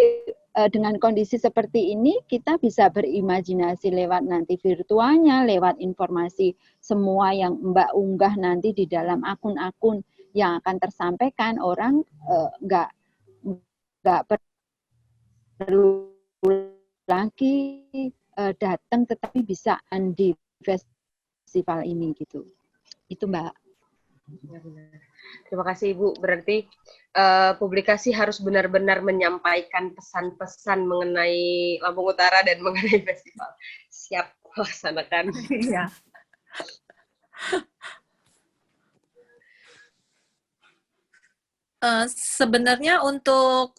dengan kondisi seperti ini kita bisa berimajinasi lewat nanti virtualnya, lewat informasi semua yang Mbak unggah nanti di dalam akun-akun yang akan tersampaikan, orang nggak perlu lagi datang, tetapi bisa di festival ini gitu. Itu Mbak. Terima kasih Ibu. Berarti publikasi harus benar-benar menyampaikan pesan-pesan mengenai Lampung Utara dan mengenai festival. Siap melaksanakan. Iya. Sebenarnya untuk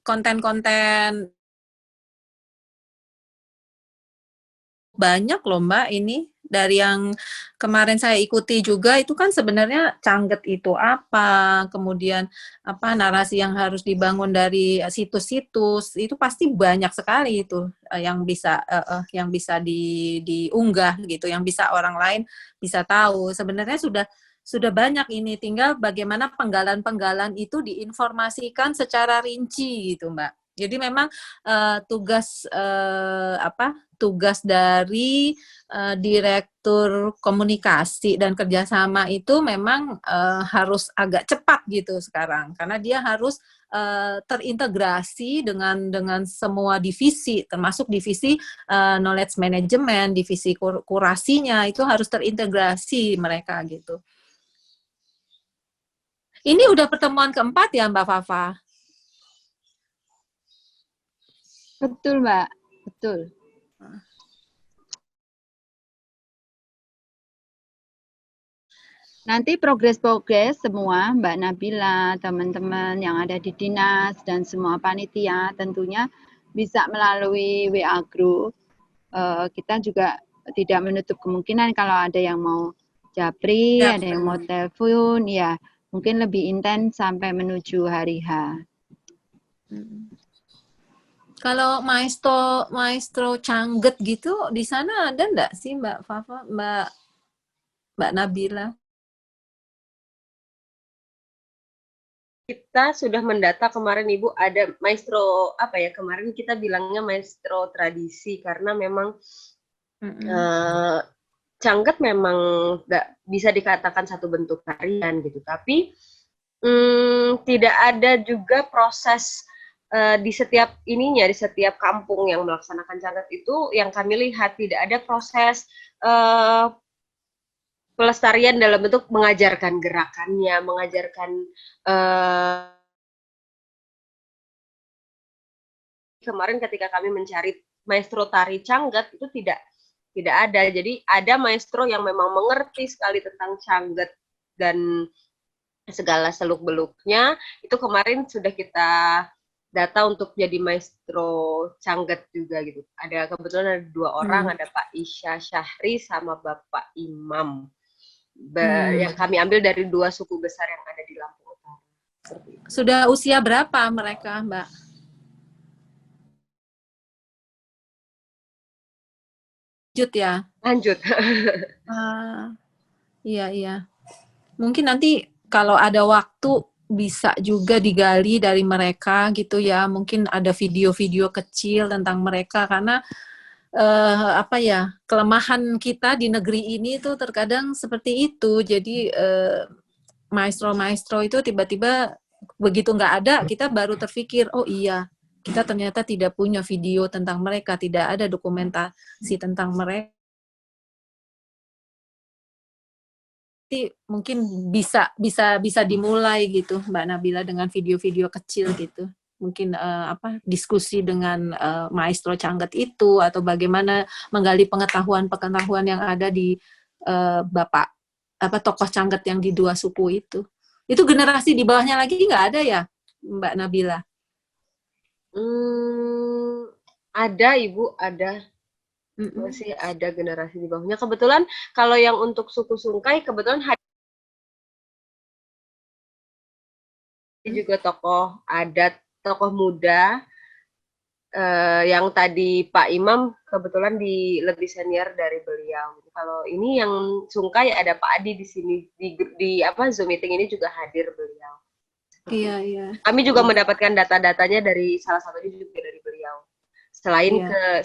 konten-konten banyak loh Mbak, ini dari yang kemarin saya ikuti juga itu kan sebenarnya Cangget itu apa, kemudian apa narasi yang harus dibangun dari situs-situs, itu pasti banyak sekali itu yang bisa diunggah gitu, yang bisa orang lain bisa tahu. Sebenarnya sudah banyak ini, tinggal bagaimana penggalan-penggalan itu diinformasikan secara rinci gitu Mbak. Jadi memang tugas dari Direktur Komunikasi dan Kerjasama itu memang harus agak cepat gitu sekarang, karena dia harus terintegrasi dengan semua divisi, termasuk divisi knowledge management, divisi kurasinya itu harus terintegrasi mereka gitu. Ini udah pertemuan keempat ya Mbak Fafa? Betul, Mbak. Betul. Nanti progres-progres semua, Mbak Nabila, teman-teman yang ada di dinas, dan semua panitia tentunya bisa melalui WA Group. Kita juga tidak menutup kemungkinan kalau ada yang mau japri, Ya, ada yang mau telepon, ya mungkin lebih intens sampai menuju hari H. Kalau maestro Cangget gitu di sana ada enggak sih Mbak Fafa, Mbak Nabila? Kita sudah mendata kemarin Ibu, ada maestro apa ya, kemarin kita bilangnya maestro tradisi karena memang Cangget memang bisa dikatakan satu bentuk tarian gitu, tapi tidak ada juga proses di setiap ininya, di setiap kampung yang melaksanakan Cangget itu yang kami lihat tidak ada proses pelestarian dalam bentuk mengajarkan gerakannya, mengajarkan kemarin ketika kami mencari maestro tari Cangget itu tidak ada. Jadi ada maestro yang memang mengerti sekali tentang Cangget dan segala seluk-beluknya. Itu kemarin sudah kita data untuk jadi maestro Cangget juga gitu. Ada kebetulan ada 2 orang, ada Pak Isya Syahri sama Bapak Imam. Yang kami ambil dari 2 suku besar yang ada di Lampung Utara. Sudah usia berapa mereka, Mbak? Lanjut ya? Lanjut. Iya. Mungkin nanti kalau ada waktu bisa juga digali dari mereka gitu ya. Mungkin ada video-video kecil tentang mereka karena kelemahan kita di negeri ini tuh terkadang seperti itu. Jadi maestro-maestro itu tiba-tiba begitu nggak ada, kita baru terpikir, oh iya, kita ternyata tidak punya video tentang mereka, tidak ada dokumentasi tentang mereka. Jadi mungkin bisa dimulai gitu, Mbak Nabila, dengan video-video kecil gitu. Mungkin diskusi dengan maestro Cangget itu, atau bagaimana menggali pengetahuan yang ada di tokoh Cangget yang di 2 suku itu. Itu generasi di bawahnya lagi nggak ada ya, Mbak Nabila? Ada Ibu, ada. Masih ada generasi di bawahnya. Kebetulan kalau yang untuk suku Sungkai, kebetulan juga tokoh adat, tokoh muda, yang tadi Pak Imam kebetulan lebih senior dari beliau. Kalau ini yang Sungkai ada Pak Adi di sini, di Zoom meeting ini juga hadir beliau. Iya. Kami juga mendapatkan data-datanya dari salah satunya juga dari beliau.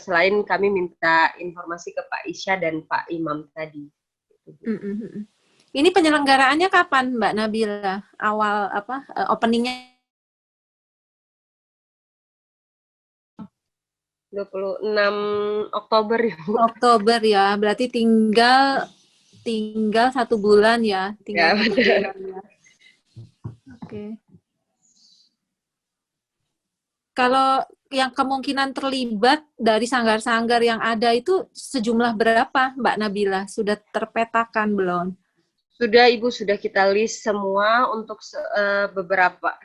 Selain kami minta informasi ke Pak Isya dan Pak Imam tadi. Ini penyelenggaraannya kapan, Mbak Nabila? Awal openingnya? 26 Oktober ya, Bu. Oktober ya, berarti tinggal 1 bulan ya. Tinggal 1 bulan ya. Oke. Kalau yang kemungkinan terlibat dari sanggar-sanggar yang ada itu sejumlah berapa, Mbak Nabila? Sudah terpetakan belum? Sudah Ibu, sudah kita list semua untuk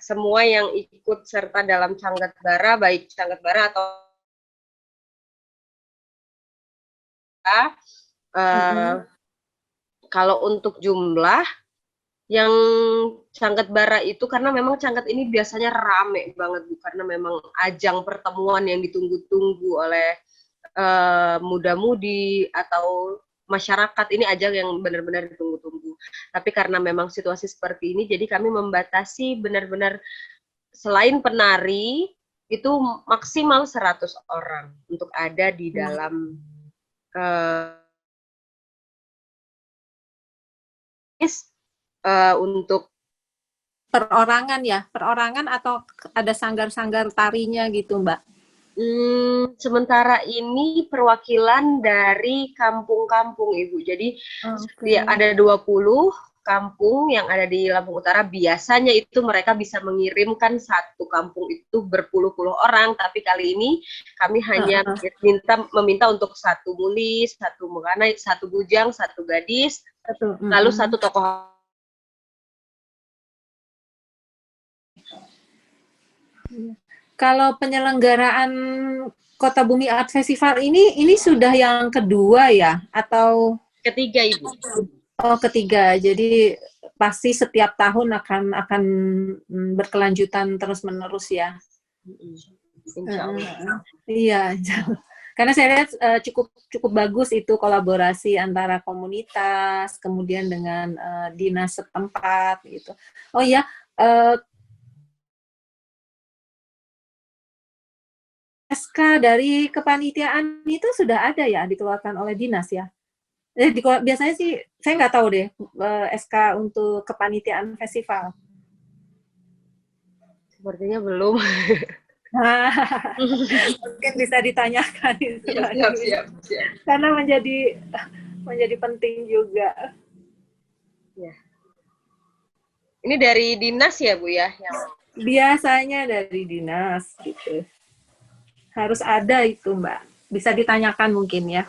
semua yang ikut serta dalam Cangget Bara, baik Cangget Bara atau kalau untuk jumlah yang Cangget Bara itu, karena memang Cangget ini biasanya rame banget Bu, karena memang ajang pertemuan yang ditunggu-tunggu oleh muda-mudi atau masyarakat, ini ajang yang benar-benar ditunggu-tunggu. Tapi karena memang situasi seperti ini, jadi kami membatasi benar-benar selain penari, itu maksimal 100 orang untuk ada di dalam untuk Perorangan ya, perorangan atau ada sanggar-sanggar tarinya gitu, Mbak? Sementara ini perwakilan dari kampung-kampung, Ibu. Jadi ya, ada 20 kampung yang ada di Lampung Utara. Biasanya itu mereka bisa mengirimkan satu kampung itu berpuluh-puluh orang, tapi kali ini kami hanya meminta untuk satu muli, satu mengana, satu bujang, satu gadis, lalu satu tokoh. Kalau penyelenggaraan Kota Bumi Art Festival ini sudah yang kedua ya, atau Ketiga, Ibu? Oh, ketiga. Jadi pasti setiap tahun akan berkelanjutan terus-menerus ya. Insya Allah. Iya, karena saya lihat cukup bagus itu kolaborasi antara komunitas, kemudian dengan dinas setempat gitu. Oh ya, SK dari kepanitiaan itu sudah ada ya, dikeluarkan oleh dinas ya? Biasanya sih, saya nggak tahu deh, SK untuk kepanitiaan festival. Sepertinya belum. Mungkin bisa ditanyakan itu. Siap. Karena menjadi penting juga. Ya. Ini dari dinas ya, Bu ya? Biasanya dari dinas gitu. Harus ada itu, Mbak. Bisa ditanyakan mungkin ya.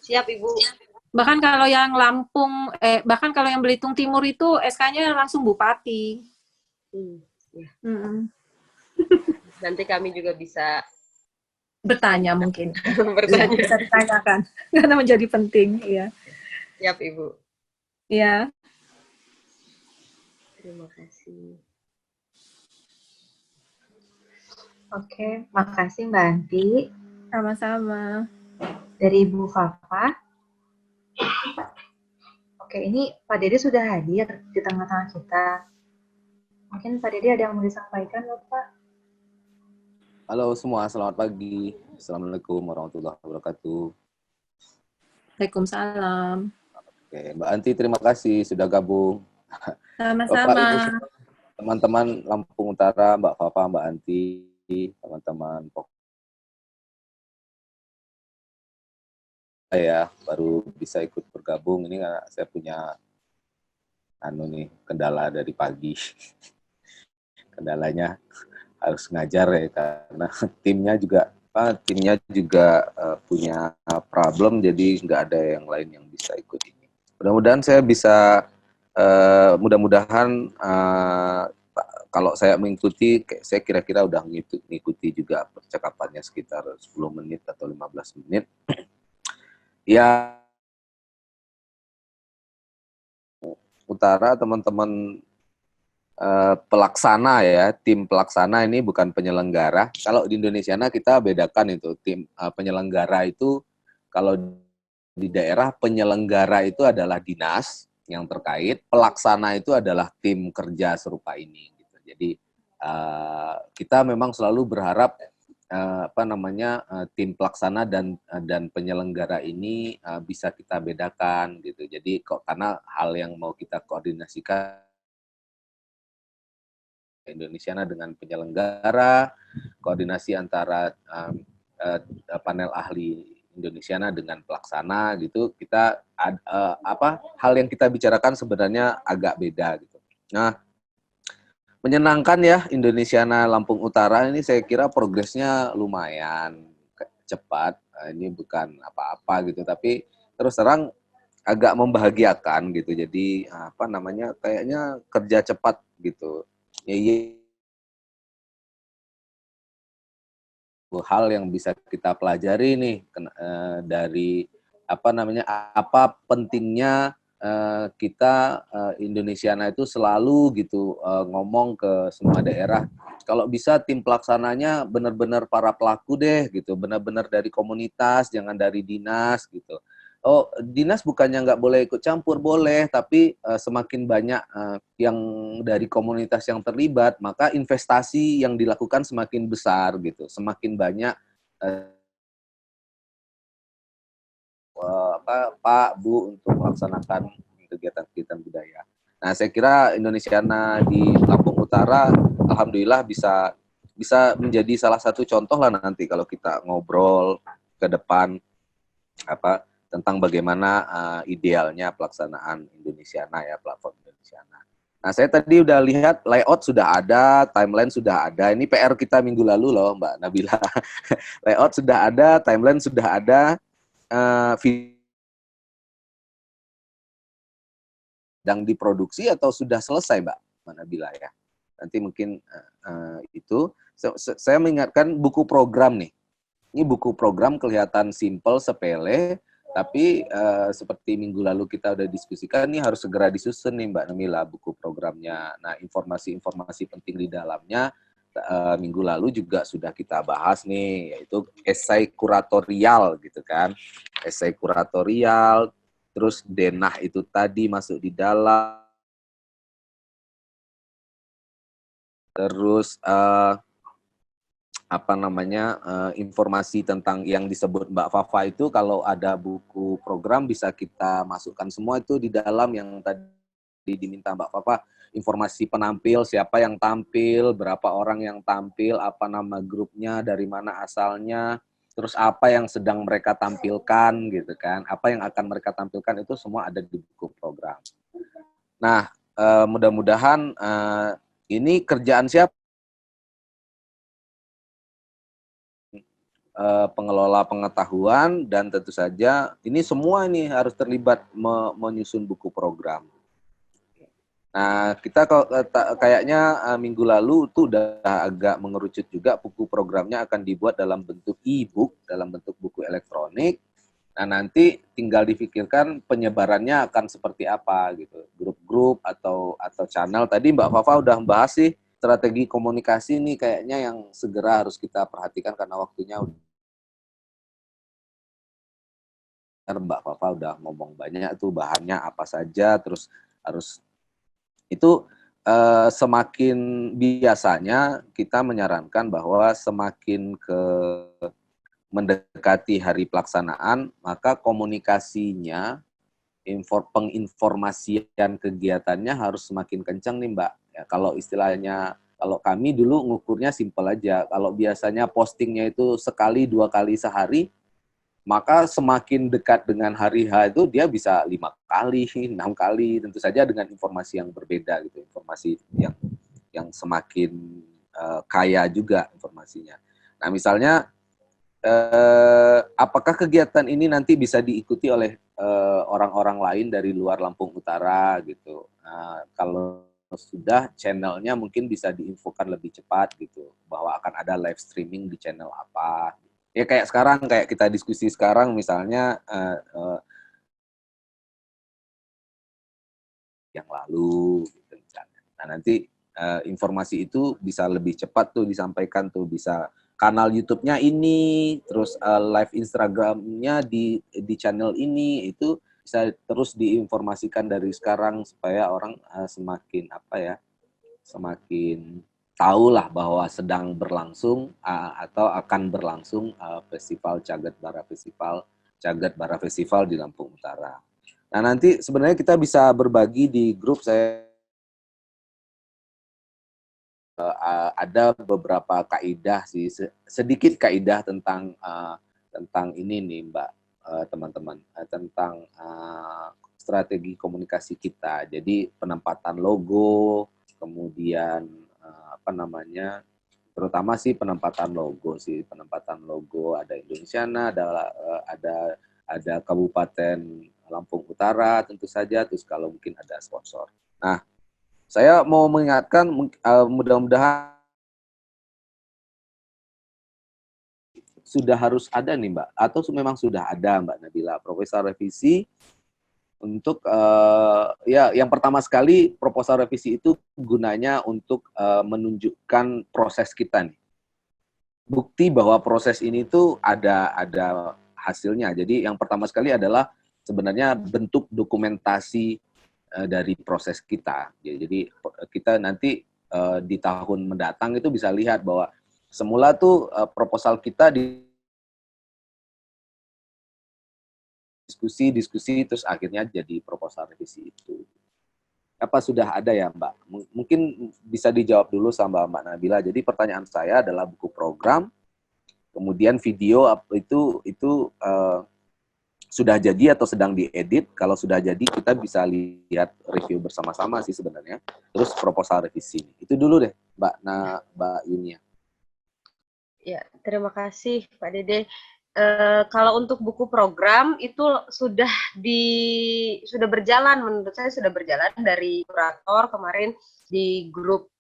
Siap, Ibu. Bahkan kalau yang Lampung, bahkan kalau yang Belitung Timur itu SK-nya langsung bupati. Ya. Nanti kami juga bisa bertanya mungkin. Bertanya. Bisa ditanyakan karena menjadi penting, ya. Siap, Ibu. Ya. Terima kasih. Oke, makasih Mbak Anti. Sama-sama. Dari Ibu Fafa. Oke, ini Pak Dede sudah hadir di tengah-tengah kita. Mungkin Pak Dede ada yang mau disampaikan, Bapak? Halo semua, selamat pagi. Assalamualaikum warahmatullahi wabarakatuh. Waalaikumsalam. Oke, Mbak Anti, terima kasih sudah gabung. Sama-sama. Teman-teman Lampung Utara, Mbak Fafa, Mbak Anti, teman-teman saya baru bisa ikut bergabung ini karena saya punya kendala dari pagi. Kendalanya harus ngajar ya karena timnya juga punya problem, jadi nggak ada yang lain yang bisa ikut ini. Mudah-mudahan saya bisa mudah-mudahan kalau saya mengikuti, saya kira-kira udah mengikuti juga percakapannya sekitar 10 menit atau 15 menit. Ya, Utara teman-teman pelaksana ya, tim pelaksana ini bukan penyelenggara. Kalau di Indonesia kita bedakan itu, tim penyelenggara itu kalau di daerah penyelenggara itu adalah dinas yang terkait, pelaksana itu adalah tim kerja serupa ini. Gitu. Jadi kita memang selalu berharap tim pelaksana dan penyelenggara ini bisa kita bedakan gitu. Jadi karena hal yang mau kita koordinasikan Indonesia dengan penyelenggara, koordinasi antara panel ahli Indonesia dengan pelaksana gitu, kita hal yang kita bicarakan sebenarnya agak beda gitu. Nah, menyenangkan ya Indonesia Lampung Utara ini, saya kira progresnya lumayan cepat. Ini bukan apa-apa gitu, tapi terus terang agak membahagiakan gitu. Jadi kayaknya kerja cepat gitu. Hal yang bisa kita pelajari nih dari apa pentingnya kita Indonesia itu selalu gitu ngomong ke semua daerah. Kalau bisa tim pelaksananya benar-benar para pelaku deh gitu, benar-benar dari komunitas, jangan dari dinas gitu. oh dinas bukannya nggak boleh ikut campur, boleh, tapi semakin banyak yang dari komunitas yang terlibat, maka investasi yang dilakukan semakin besar gitu, semakin banyak Pak, Bu untuk melaksanakan kegiatan-kegiatan budaya. Nah, saya kira Indonesiana di Lampung Utara, alhamdulillah bisa menjadi salah satu contoh lah nanti kalau kita ngobrol ke depan tentang bagaimana idealnya pelaksanaan Indonesiana ya, platform Indonesiana. Nah, saya tadi udah lihat layout sudah ada, timeline sudah ada. Ini PR kita minggu lalu loh, Mbak Nabila. Layout sudah ada, timeline sudah ada. Sedang diproduksi atau sudah selesai, Mbak Nabila ya? Nanti mungkin itu. Saya mengingatkan buku program nih. Ini buku program kelihatan simple, sepele, tapi seperti minggu lalu kita udah diskusikan, ini harus segera disusun nih Mbak Nabila buku programnya. Nah, informasi-informasi penting di dalamnya minggu lalu juga sudah kita bahas nih, yaitu esai kuratorial gitu kan. Esai kuratorial, terus denah itu tadi masuk di dalam, terus informasi tentang yang disebut Mbak Fafa itu, kalau ada buku program bisa kita masukkan semua itu di dalam yang tadi diminta Mbak Fafa, informasi penampil, siapa yang tampil, berapa orang yang tampil, apa nama grupnya, dari mana asalnya, terus apa yang sedang mereka tampilkan gitu kan, apa yang akan mereka tampilkan, itu semua ada di buku program. Nah, mudah-mudahan ini kerjaan siapa? Pengelola pengetahuan, dan tentu saja ini semua ini harus terlibat menyusun buku program. Nah, kita kayaknya minggu lalu itu udah agak mengerucut juga, buku programnya akan dibuat dalam bentuk e-book, dalam bentuk buku elektronik. Nah, nanti tinggal difikirkan penyebarannya akan seperti apa gitu, grup-grup atau channel. Tadi Mbak Fafa udah membahas sih, strategi komunikasi ini kayaknya yang segera harus kita perhatikan karena waktunya Mbak Fafa udah ngomong banyak tuh bahannya apa saja, terus harus itu semakin biasanya kita menyarankan bahwa semakin mendekati hari pelaksanaan, maka komunikasinya, penginformasian kegiatannya harus semakin kencang nih Mbak. Ya, kalau istilahnya, kalau kami dulu ngukurnya simpel aja, kalau biasanya postingnya itu sekali, 2 kali sehari, maka semakin dekat dengan hari H itu dia bisa 5 kali, 6 kali, tentu saja dengan informasi yang berbeda gitu, informasi yang semakin kaya juga informasinya. Nah, misalnya apakah kegiatan ini nanti bisa diikuti oleh orang-orang lain dari luar Lampung Utara gitu. Nah, kalau sudah, channelnya mungkin bisa diinfokan lebih cepat gitu, bahwa akan ada live streaming di channel apa. Ya kayak sekarang, kayak kita diskusi sekarang misalnya yang lalu gitu misalnya. Nah, nanti informasi itu bisa lebih cepat tuh disampaikan tuh, bisa kanal YouTube-nya ini, terus live Instagram-nya di channel ini, itu bisa terus diinformasikan dari sekarang supaya orang semakin semakin tahulah bahwa sedang berlangsung atau akan berlangsung festival Cagat Bara Festival di Lampung Utara. Nah, nanti sebenarnya kita bisa berbagi di grup. Saya ada beberapa kaidah sih, sedikit kaidah tentang ini nih Mbak, teman-teman, tentang strategi komunikasi kita. Jadi penempatan logo, kemudian terutama sih penempatan logo ada Indonesiana, ada Kabupaten Lampung Utara tentu saja, terus kalau mungkin ada sponsor. Nah, saya mau mengingatkan, mudah-mudahan sudah harus ada nih Mbak, atau memang sudah ada Mbak Nabila, proposal revisi untuk yang pertama sekali, proposal revisi itu gunanya untuk menunjukkan proses kita nih, bukti bahwa proses ini tuh ada hasilnya. Jadi yang pertama sekali adalah sebenarnya bentuk dokumentasi dari proses kita. Jadi kita nanti di tahun mendatang itu bisa lihat bahwa semula tuh proposal kita diskusi terus akhirnya jadi proposal revisi itu. Apa sudah ada ya Mbak? Mungkin bisa dijawab dulu sama Mbak Nabila. Jadi pertanyaan saya adalah buku program, kemudian video itu sudah jadi atau sedang diedit. Kalau sudah jadi kita bisa lihat review bersama-sama sih sebenarnya. Terus proposal revisi. Itu dulu deh Mbak Yunia. Ya, terima kasih Pak Dede. Kalau untuk buku program itu sudah berjalan, menurut saya sudah berjalan dari kurator kemarin di grup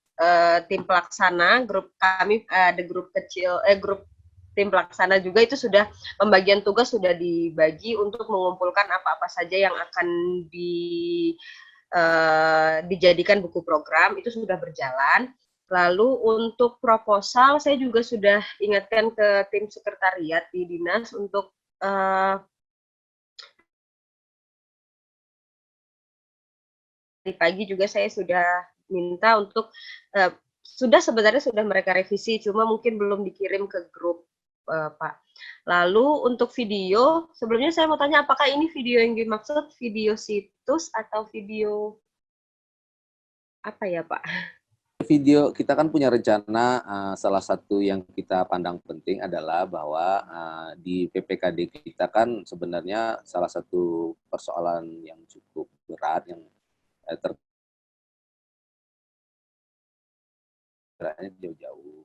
tim pelaksana, grup kami ada grup kecil, grup tim pelaksana juga itu sudah pembagian tugas sudah dibagi untuk mengumpulkan apa-apa saja yang akan dijadikan buku program, itu sudah berjalan. Lalu untuk proposal saya juga sudah ingatkan ke tim sekretariat di dinas untuk di pagi juga saya sudah minta untuk sebenarnya sudah mereka revisi, cuma mungkin belum dikirim ke grup Pak. Lalu untuk video, sebelumnya saya mau tanya apakah ini video yang dimaksud video situs atau video apa ya Pak? Video kita kan punya rencana, salah satu yang kita pandang penting adalah bahwa di PPKD kita kan sebenarnya salah satu persoalan yang cukup berat yang terkiranya jauh-jauh.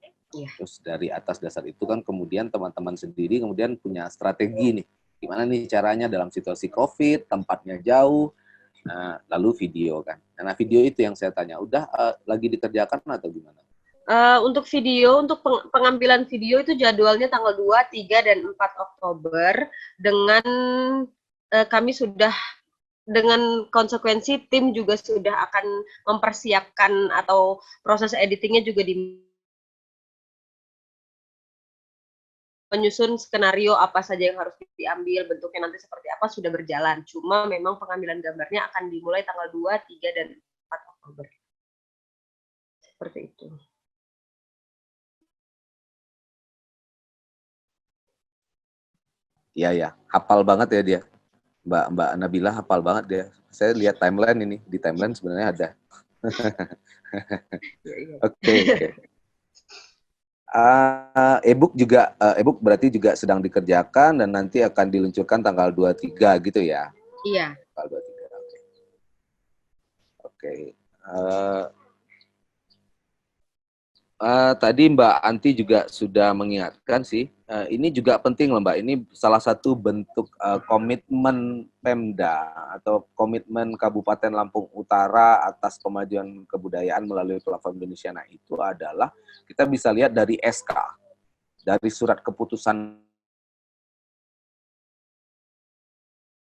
Terus dari atas dasar itu kan kemudian teman-teman sendiri kemudian punya strategi nih, gimana nih caranya dalam situasi COVID, tempatnya jauh, lalu video kan. Nah video itu yang saya tanya, udah lagi dikerjakan atau gimana? Untuk video, untuk pengambilan video itu jadwalnya tanggal 2, 3, dan 4 Oktober dengan kami sudah dengan konsekuensi tim juga sudah akan mempersiapkan atau proses editingnya juga menyusun skenario apa saja yang harus diambil, bentuknya nanti seperti apa sudah berjalan. Cuma memang pengambilan gambarnya akan dimulai tanggal 2, 3, dan 4 Oktober. Seperti itu. Iya, hafal banget ya dia. Mbak Nabila hafal banget dia. Saya lihat timeline ini, di timeline sebenarnya ada. Oke. E-book juga, e-book berarti juga sedang dikerjakan dan nanti akan diluncurkan tanggal 23 gitu ya? Iya. Tanggal 23, oke. Tadi Mbak Anti juga sudah mengingatkan sih, ini juga penting loh Mbak, ini salah satu bentuk komitmen Pemda atau komitmen Kabupaten Lampung Utara atas kemajuan kebudayaan melalui platform Indonesia. Nah itu adalah kita bisa lihat dari SK, dari surat keputusan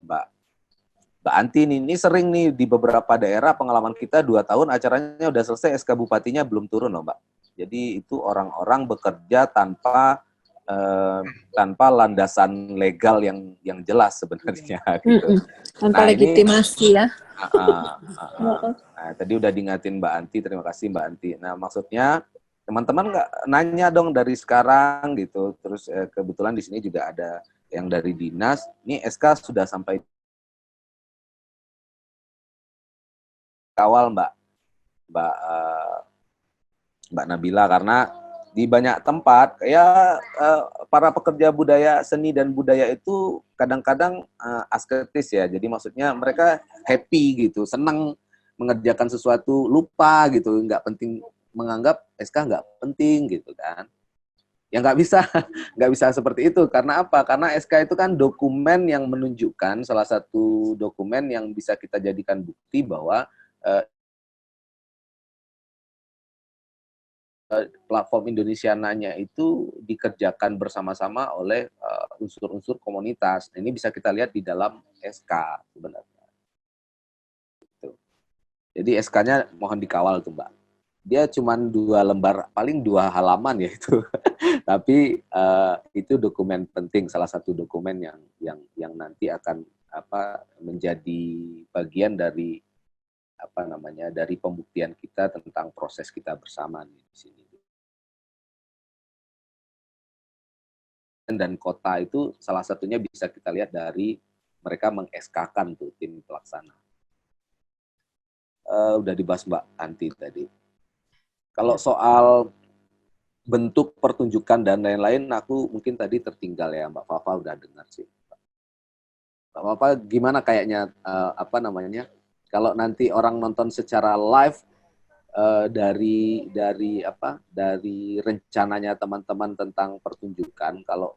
Mbak Anti ini sering nih di beberapa daerah pengalaman kita 2 tahun acaranya udah selesai, SK Bupatinya belum turun loh Mbak. Jadi itu orang-orang bekerja tanpa landasan legal yang jelas sebenarnya. Gitu. Tanpa legitimasi ya. Nah, tadi udah diingatin Mbak Anti, terima kasih Mbak Anti. Nah maksudnya teman-teman nggak nanya dong dari sekarang gitu. Terus kebetulan di sini juga ada yang dari dinas. Ini SK sudah sampai awal Mbak Nabila, karena di banyak tempat ya para pekerja budaya, seni dan budaya itu kadang-kadang asketis ya. Jadi maksudnya mereka happy gitu, senang mengerjakan sesuatu, lupa gitu, nggak penting, menganggap SK nggak penting gitu kan. Ya nggak bisa seperti itu. Karena apa? Karena SK itu kan dokumen yang menunjukkan, salah satu dokumen yang bisa kita jadikan bukti bahwa platform Indonesiananya itu dikerjakan bersama-sama oleh unsur-unsur komunitas. Ini bisa kita lihat di dalam SK sebenarnya. Gitu. Jadi SK-nya mohon dikawal tuh Mbak. Dia cuma 2 lembar, paling 2 halaman ya itu. Tapi itu dokumen penting, salah satu dokumen yang nanti akan menjadi bagian dari dari pembuktian kita tentang proses kita bersama di sini. Dan kota itu salah satunya bisa kita lihat dari mereka meng-SK-kan tuh tim pelaksana. Udah dibahas Mbak Anti tadi. Kalau soal bentuk pertunjukan dan lain-lain, aku mungkin tadi tertinggal ya, Mbak Fafa udah dengar sih. Mbak Fafa gimana kayaknya kalau nanti orang nonton secara live dari rencananya teman-teman tentang pertunjukan, kalau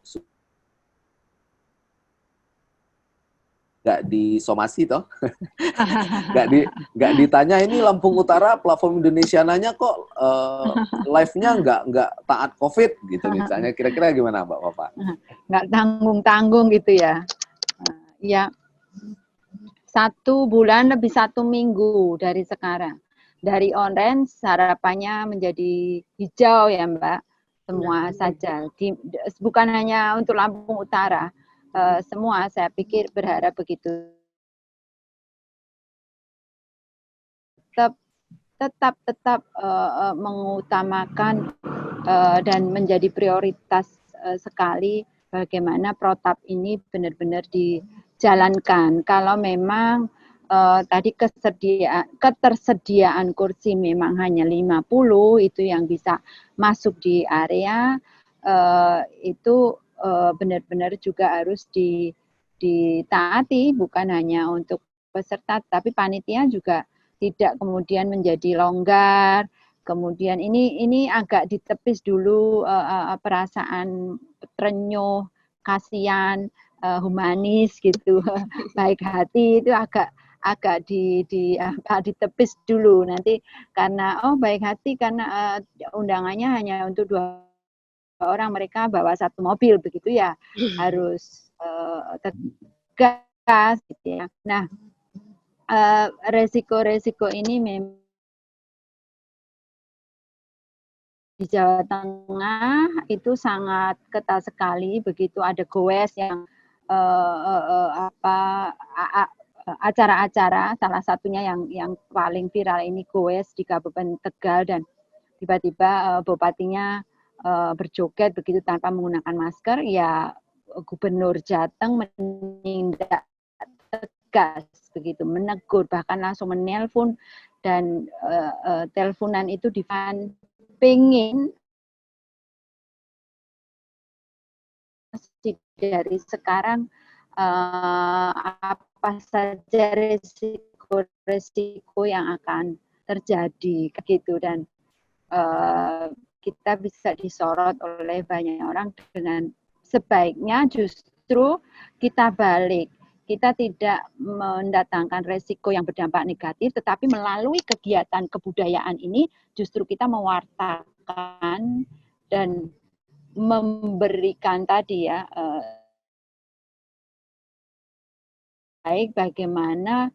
nggak disomasi toh, nggak ditanya ini Lampung Utara platform Indonesiananya kok live-nya nggak taat COVID gitu misalnya, kira-kira gimana Mbak Fafa? Nggak tanggung-tanggung gitu ya. Ya, 1 bulan lebih 1 minggu dari sekarang. Dari orange harapannya menjadi hijau ya Mbak, semua saja. Bukan hanya untuk Lampung Utara, semua saya pikir berharap begitu. Tetap mengutamakan dan menjadi prioritas sekali bagaimana protap ini benar-benar dijalankan. Kalau memang tadi ketersediaan kursi memang hanya 50 itu yang bisa masuk di area, itu benar-benar juga harus ditaati, bukan hanya untuk peserta tapi panitia juga tidak kemudian menjadi longgar. Kemudian ini agak ditepis dulu perasaan terenyuh, kasihan, humanis gitu, baik hati itu agak ditepis dulu nanti karena baik hati karena undangannya hanya untuk 2 orang, mereka bawa 1 mobil begitu ya, harus tegas gitu ya. Nah, resiko-resiko ini memang di Jawa Tengah itu sangat ketat sekali, begitu ada goes yang acara-acara, salah satunya yang paling viral ini goes di Kabupaten Tegal, dan tiba-tiba bupatinya berjoget begitu tanpa menggunakan masker, ya Gubernur Jateng menindak tegas begitu, menegur, bahkan langsung menelpon, dan teleponan itu pengen dari sekarang apa saja resiko yang akan terjadi gitu, dan kita bisa disorot oleh banyak orang dengan sebaiknya justru kita balik. Kita tidak mendatangkan resiko yang berdampak negatif, tetapi melalui kegiatan kebudayaan ini justru kita mewartakan dan memberikan tadi ya, baik bagaimana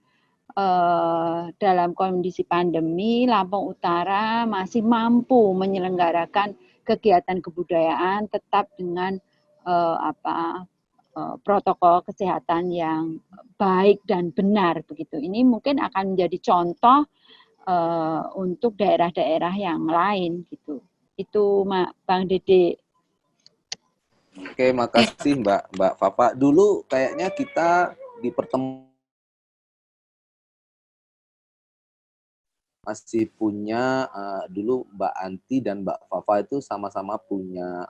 dalam kondisi pandemi Lampung Utara masih mampu menyelenggarakan kegiatan kebudayaan tetap dengan protokol kesehatan yang baik dan benar begitu. Ini mungkin akan menjadi contoh untuk daerah-daerah yang lain gitu. Itu Bang Dede. Oke, makasih Mbak Fafa. Dulu kayaknya kita di pertemuan masih punya dulu Mbak Anti dan Mbak Fafa itu sama-sama punya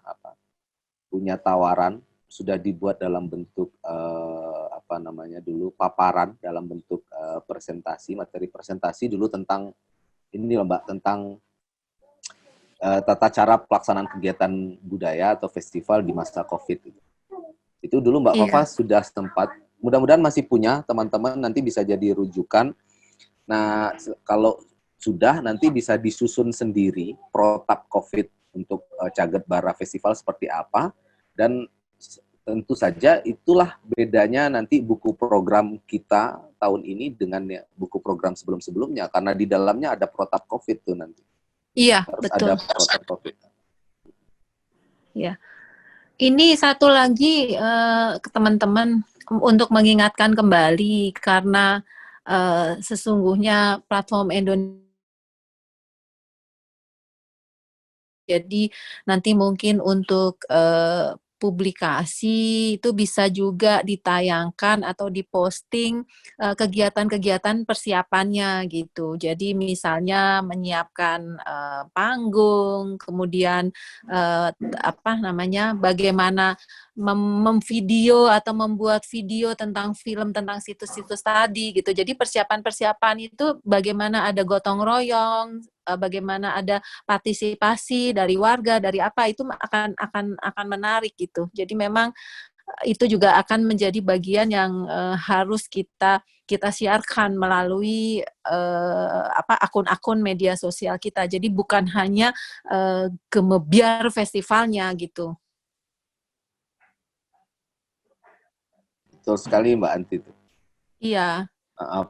punya tawaran, sudah dibuat dalam bentuk dulu paparan dalam bentuk materi presentasi dulu tentang ini loh Mbak, tentang tata cara pelaksanaan kegiatan budaya atau festival di masa COVID. Itu dulu Mbak Fafa sudah sempat, mudah-mudahan masih punya teman-teman, nanti bisa jadi rujukan. Nah, kalau sudah nanti bisa disusun sendiri protap COVID untuk Caget Bara Festival seperti apa, dan tentu saja itulah bedanya nanti buku program kita tahun ini dengan buku program sebelum-sebelumnya, karena di dalamnya ada protap COVID tuh nanti. Iya, harus betul. ada protap COVID. Iya. Ini satu lagi ke teman-teman untuk mengingatkan kembali karena sesungguhnya platform Indonesia. Jadi nanti mungkin untuk publikasi itu bisa juga ditayangkan atau diposting kegiatan-kegiatan persiapannya gitu. Jadi misalnya menyiapkan panggung, kemudian apa namanya, bagaimana memvideo atau membuat video tentang film tentang situs-situs tadi gitu. Jadi persiapan-persiapan itu bagaimana ada gotong royong, bagaimana ada partisipasi dari warga, dari apa itu akan menarik gitu. Jadi memang itu juga akan menjadi bagian yang harus kita siarkan melalui apa akun-akun media sosial kita. Jadi bukan hanya gemebiar festivalnya gitu. Betul sekali Mbak Anti. Iya.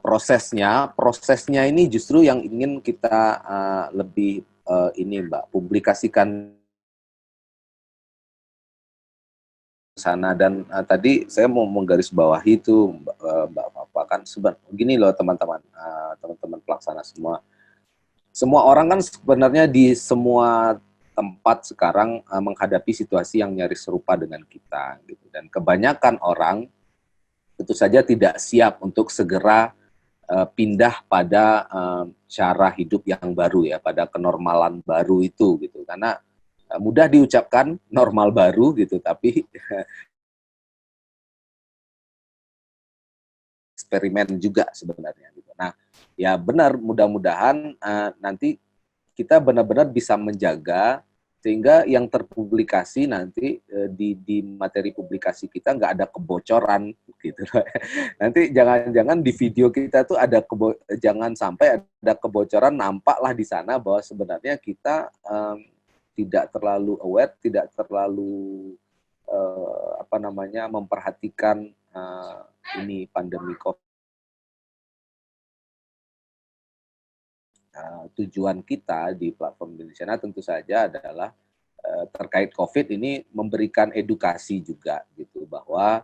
Prosesnya ini justru yang ingin kita lebih ini Mbak publikasikan sana. Dan tadi saya mau menggarisbawahi itu Mbak Papa kan begini loh teman-teman teman-teman pelaksana semua orang kan sebenarnya di semua tempat sekarang menghadapi situasi yang nyaris serupa dengan kita gitu. Dan kebanyakan orang tentu saja tidak siap untuk segera pindah pada cara hidup yang baru ya, pada kenormalan baru itu gitu. Karena mudah diucapkan normal baru gitu, tapi eksperimen juga sebenarnya gitu. Nah, ya benar, mudah-mudahan nanti kita benar-benar bisa menjaga sehingga yang terpublikasi nanti di materi publikasi kita nggak ada kebocoran gitu. Nanti jangan-jangan di video kita tuh ada jangan sampai ada kebocoran, nampaklah di sana bahwa sebenarnya kita tidak terlalu aware, tidak terlalu apa namanya memperhatikan ini pandemi COVID. Tujuan kita di platform Indonesia tentu saja adalah terkait COVID ini memberikan edukasi juga gitu bahwa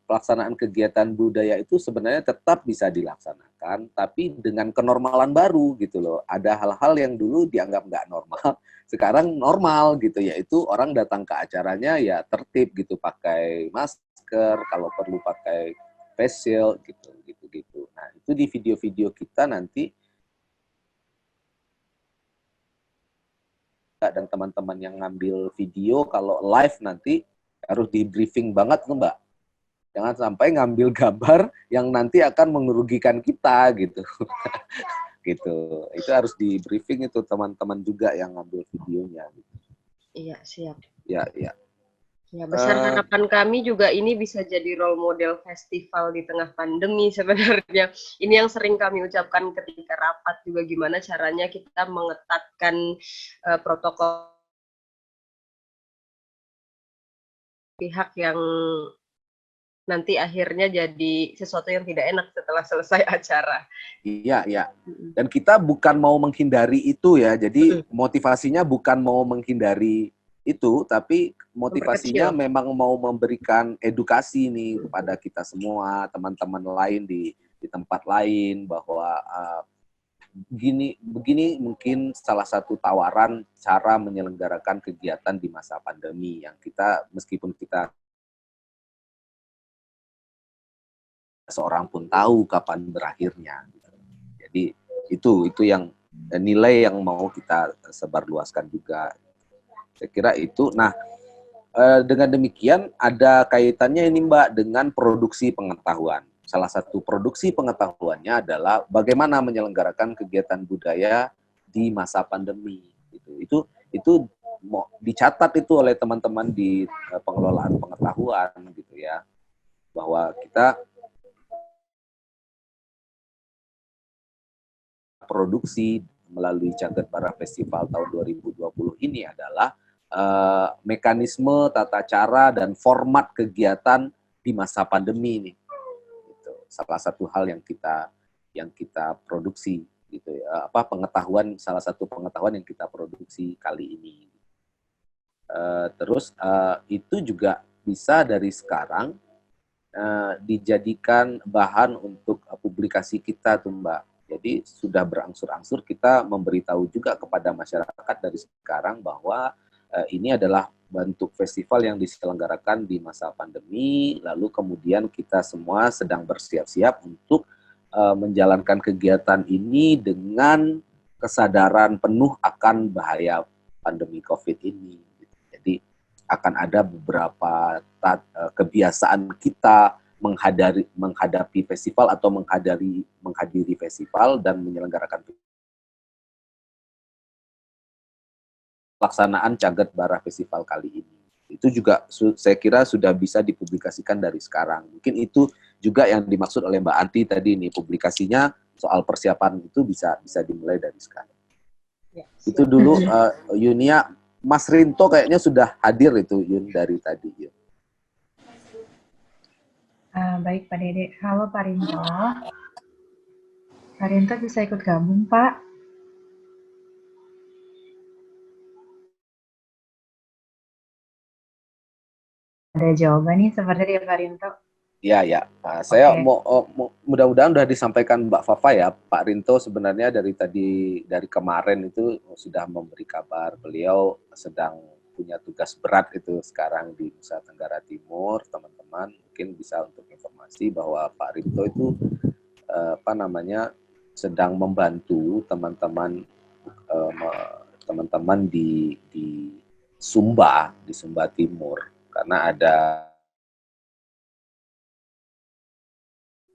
pelaksanaan kegiatan budaya itu sebenarnya tetap bisa dilaksanakan tapi dengan kenormalan baru gitu loh. Ada hal-hal yang dulu dianggap nggak normal, sekarang normal gitu, yaitu orang datang ke acaranya ya tertib gitu, pakai masker, kalau perlu pakai face shield gitu. Nah, itu di video-video kita nanti dan teman-teman yang ngambil video kalau live nanti harus di briefing banget tuh Mbak. Jangan sampai ngambil gambar yang nanti akan merugikan kita gitu. Gitu. Itu harus di briefing itu teman-teman juga yang ngambil videonya. Iya, siap. Ya. Ya, besar harapan kami juga ini bisa jadi role model festival di tengah pandemi sebenarnya. Ini yang sering kami ucapkan ketika rapat juga, gimana caranya kita mengetatkan protokol pihak yang nanti akhirnya jadi sesuatu yang tidak enak setelah selesai acara. Iya. Dan kita bukan mau menghindari itu ya. Jadi motivasinya bukan mau menghindari itu, tapi motivasinya memang mau memberikan edukasi nih kepada kita semua, teman-teman lain di tempat lain, bahwa begini mungkin salah satu tawaran cara menyelenggarakan kegiatan di masa pandemi yang kita, meskipun kita seorang pun tahu kapan berakhirnya. Jadi itu yang nilai yang mau kita sebarluaskan juga. Saya kira itu. Nah, dengan demikian ada kaitannya ini Mbak dengan produksi pengetahuan. Salah satu produksi pengetahuannya adalah bagaimana menyelenggarakan kegiatan budaya di masa pandemi. Itu mau dicatat itu oleh teman-teman di pengelolaan pengetahuan gitu ya, bahwa kita produksi melalui Cagar Bara Festival tahun 2020 ini adalah mekanisme, tata cara, dan format kegiatan di masa pandemi ini. Gitu. Salah satu hal yang kita produksi, gitu ya. Salah satu pengetahuan yang kita produksi kali ini. Terus itu juga bisa dari sekarang dijadikan bahan untuk publikasi kita tuh Mbak. Jadi sudah berangsur-angsur kita memberitahu juga kepada masyarakat dari sekarang bahwa ini adalah bentuk festival yang diselenggarakan di masa pandemi, lalu kemudian kita semua sedang bersiap-siap untuk menjalankan kegiatan ini dengan kesadaran penuh akan bahaya pandemi COVID ini. Jadi akan ada beberapa kebiasaan kita menghadapi festival atau menghadiri festival dan menyelenggarakan pelaksanaan Cagat Bara Festival kali ini. Itu juga saya kira sudah bisa dipublikasikan dari sekarang. Mungkin itu juga yang dimaksud oleh Mbak Anti tadi nih, publikasinya soal persiapan itu bisa dimulai dari sekarang. Ya, itu dulu Yunia. Mas Rinto kayaknya sudah hadir itu Yun dari tadi. Yun. Baik Pak Dede. Halo Pak Rinto. Pak Rinto bisa ikut gabung Pak? Ada jawaban nih seperti dari Pak Rinto. Ya. Saya mau mudah-mudahan sudah disampaikan Mbak Fafa ya. Pak Rinto sebenarnya dari kemarin itu sudah memberi kabar beliau sedang punya tugas berat itu sekarang di Nusa Tenggara Timur. Teman-teman mungkin bisa untuk informasi bahwa Pak Rinto itu sedang membantu teman-teman di Sumba Timur karena ada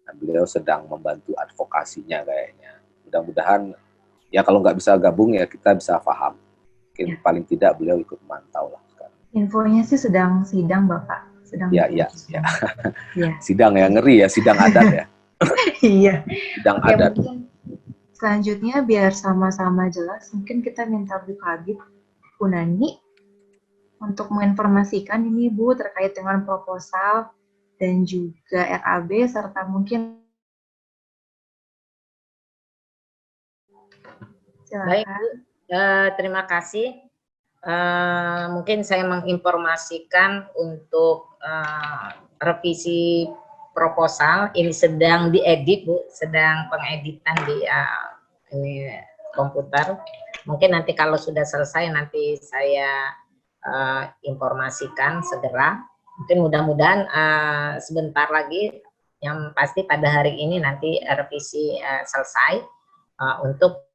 beliau sedang membantu advokasinya kayaknya. Mudah-mudahan ya kalau nggak bisa gabung ya kita bisa paham. Mungkin paling tidak beliau ikut mantau lah sekarang. Infonya sih sedang sidang Bapak. Ya. Sidang ya, ngeri ya, sidang adat ya. Iya. Sidang adat. Mungkin selanjutnya biar sama-sama jelas, mungkin kita minta Bu Kabid Punani untuk menginformasikan ini Bu terkait dengan proposal dan juga RAB, serta mungkin silakan. Baik Bu, terima kasih. Mungkin saya menginformasikan untuk revisi proposal, ini sedang diedit Bu, sedang pengeditan di ini komputer. Mungkin nanti kalau sudah selesai nanti saya informasikan segera. Mungkin mudah-mudahan sebentar lagi, yang pasti pada hari ini nanti revisi selesai untuk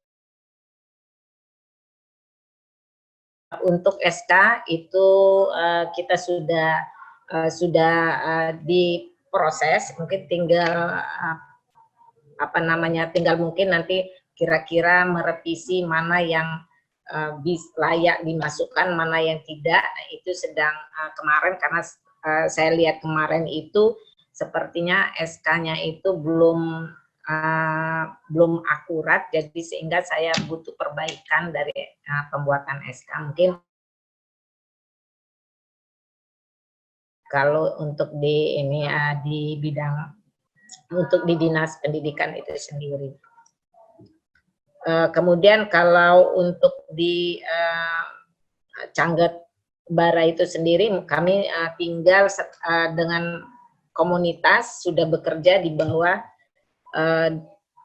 SK itu kita sudah diproses, mungkin tinggal tinggal mungkin nanti kira-kira merevisi mana yang layak dimasukkan, mana yang tidak. Itu sedang kemarin karena saya lihat kemarin itu sepertinya SK-nya itu belum akurat, jadi sehingga saya butuh perbaikan dari pembuatan SK. Mungkin kalau untuk di bidang untuk di dinas pendidikan itu sendiri. Kemudian kalau untuk di Cagat Bara itu sendiri, kami tinggal dengan komunitas, sudah bekerja di bawah.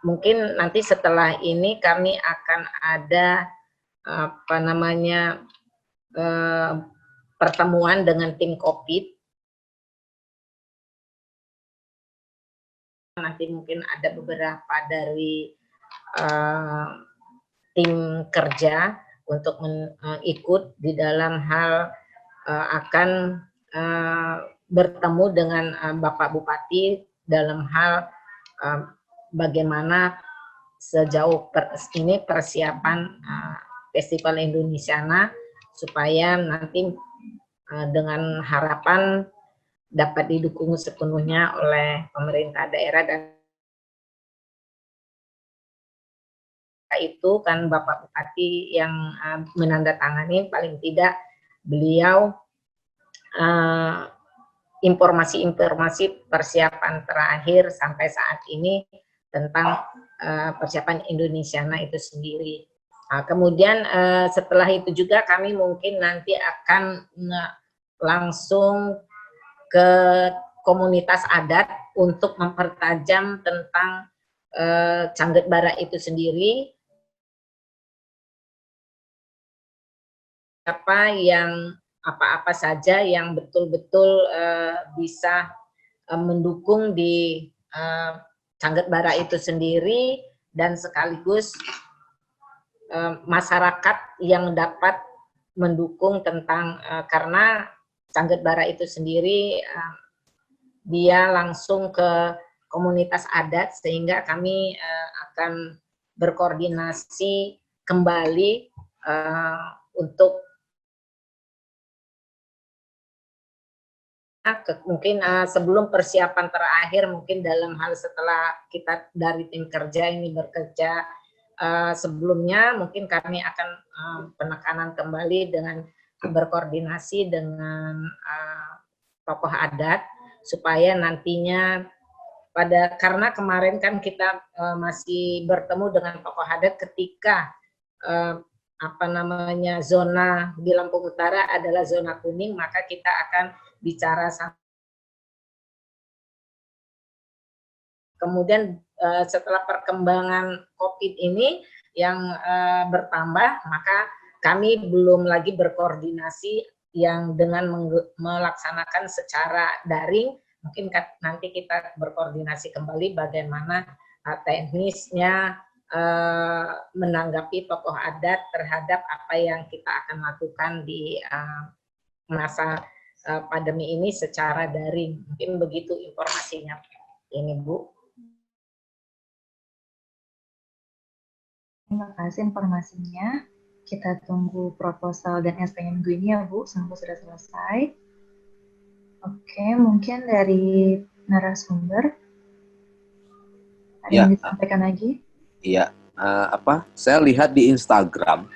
Mungkin nanti setelah ini kami akan ada pertemuan dengan tim COVID. Nanti mungkin ada beberapa dari tim kerja untuk ikut di dalam hal akan bertemu dengan Bapak Bupati dalam hal bagaimana sejauh ini persiapan Festival Indonesiana, supaya nanti dengan harapan dapat didukung sepenuhnya oleh pemerintah daerah. Dan itu kan Bapak Bupati yang menandatangani, paling tidak beliau informasi-informasi persiapan terakhir sampai saat ini tentang persiapan Indonesiana itu sendiri. Kemudian setelah itu juga kami mungkin nanti akan langsung ke komunitas adat untuk mempertajam tentang Cangget Bara itu sendiri, apa saja yang betul-betul bisa mendukung di Cangget Bara itu sendiri, dan sekaligus masyarakat yang dapat mendukung tentang karena Cangget Bara itu sendiri dia langsung ke komunitas adat, sehingga kami akan berkoordinasi kembali untuk mungkin sebelum persiapan terakhir, mungkin dalam hal setelah kita dari tim kerja ini bekerja sebelumnya, mungkin kami akan penekanan kembali dengan berkoordinasi dengan tokoh adat supaya nantinya karena kemarin kan kita masih bertemu dengan tokoh adat ketika zona di Lampung Utara adalah zona kuning, maka kita akan bicara kemudian setelah perkembangan COVID ini yang bertambah, maka kami belum lagi berkoordinasi yang dengan melaksanakan secara daring. Mungkin nanti kita berkoordinasi kembali bagaimana teknisnya menanggapi tokoh adat terhadap apa yang kita akan lakukan di masa pandemi ini secara daring. Mungkin begitu informasinya ini, Bu. Terima kasih informasinya. Kita tunggu proposal dan SPM minggu ini ya Bu, sampai sudah selesai. Oke, mungkin dari narasumber ada yang disampaikan lagi? Iya, saya lihat di Instagram.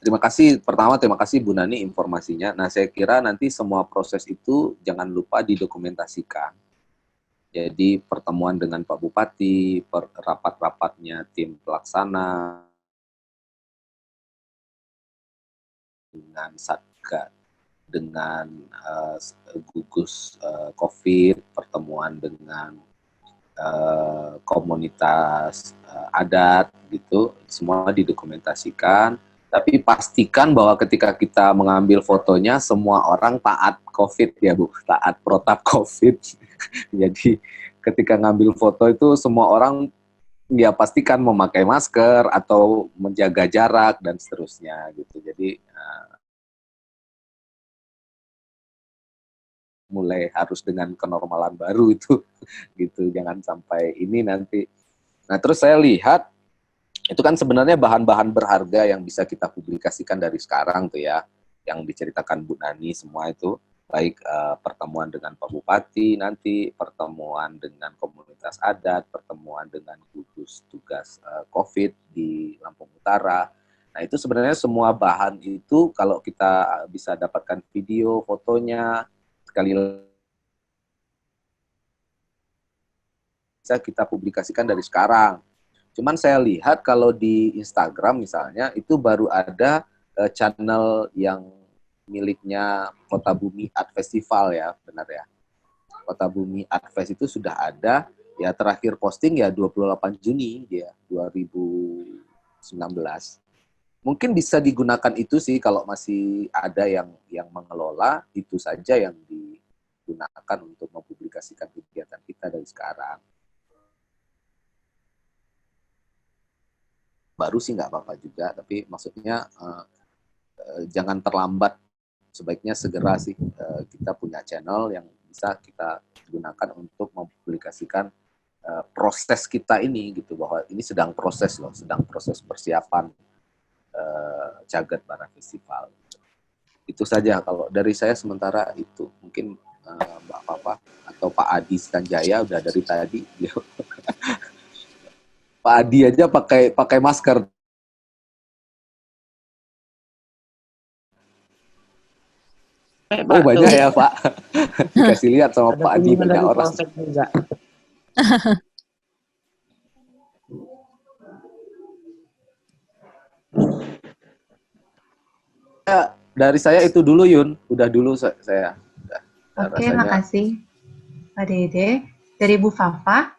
Terima kasih Bu Nani informasinya. Nah, saya kira nanti semua proses itu jangan lupa didokumentasikan. Jadi pertemuan dengan Pak Bupati, rapat-rapatnya tim pelaksana, dengan Satgas, dengan gugus COVID, pertemuan dengan komunitas adat, gitu, semua didokumentasikan. Tapi pastikan bahwa ketika kita mengambil fotonya, semua orang taat COVID ya Bu, taat protap COVID. Jadi ketika ngambil foto itu semua orang ya pastikan memakai masker atau menjaga jarak dan seterusnya gitu. Jadi mulai harus dengan kenormalan baru itu gitu, jangan sampai ini nanti. Nah, terus saya lihat itu kan sebenarnya bahan-bahan berharga yang bisa kita publikasikan dari sekarang tuh ya, yang diceritakan Bu Nani semua itu, baik pertemuan dengan Pak Bupati nanti, pertemuan dengan komunitas adat, pertemuan dengan gugus tugas COVID di Lampung Utara. Nah, itu sebenarnya semua bahan itu kalau kita bisa dapatkan video, fotonya, sekali bisa kita publikasikan dari sekarang. Cuman saya lihat kalau di Instagram misalnya, itu baru ada channel yang miliknya Kota Bumi Art Festival ya, benar ya. Kota Bumi Art Fest itu sudah ada, ya terakhir posting ya 28 Juni ya, 2019. Mungkin bisa digunakan itu sih kalau masih ada yang mengelola, itu saja yang digunakan untuk mempublikasikan kegiatan kita dari sekarang. Baru sih nggak apa-apa juga, tapi maksudnya jangan terlambat, sebaiknya segera sih kita punya channel yang bisa kita gunakan untuk mempublikasikan proses kita ini gitu, bahwa ini sedang proses loh, sedang proses persiapan Cangget Bara Festival. Itu saja kalau dari saya sementara itu. Mungkin Mbak Papa atau Pak Adi Sanjaya udah dari tadi. Pak Adi aja pakai masker. Oh banyak ya Pak. Dikasih lihat sama Pak Adi banyak orang. Ya, dari saya itu dulu Yun, udah dulu saya. Udah, Oke, rasanya. makasih Pak Dede. Dari Bu Fafa.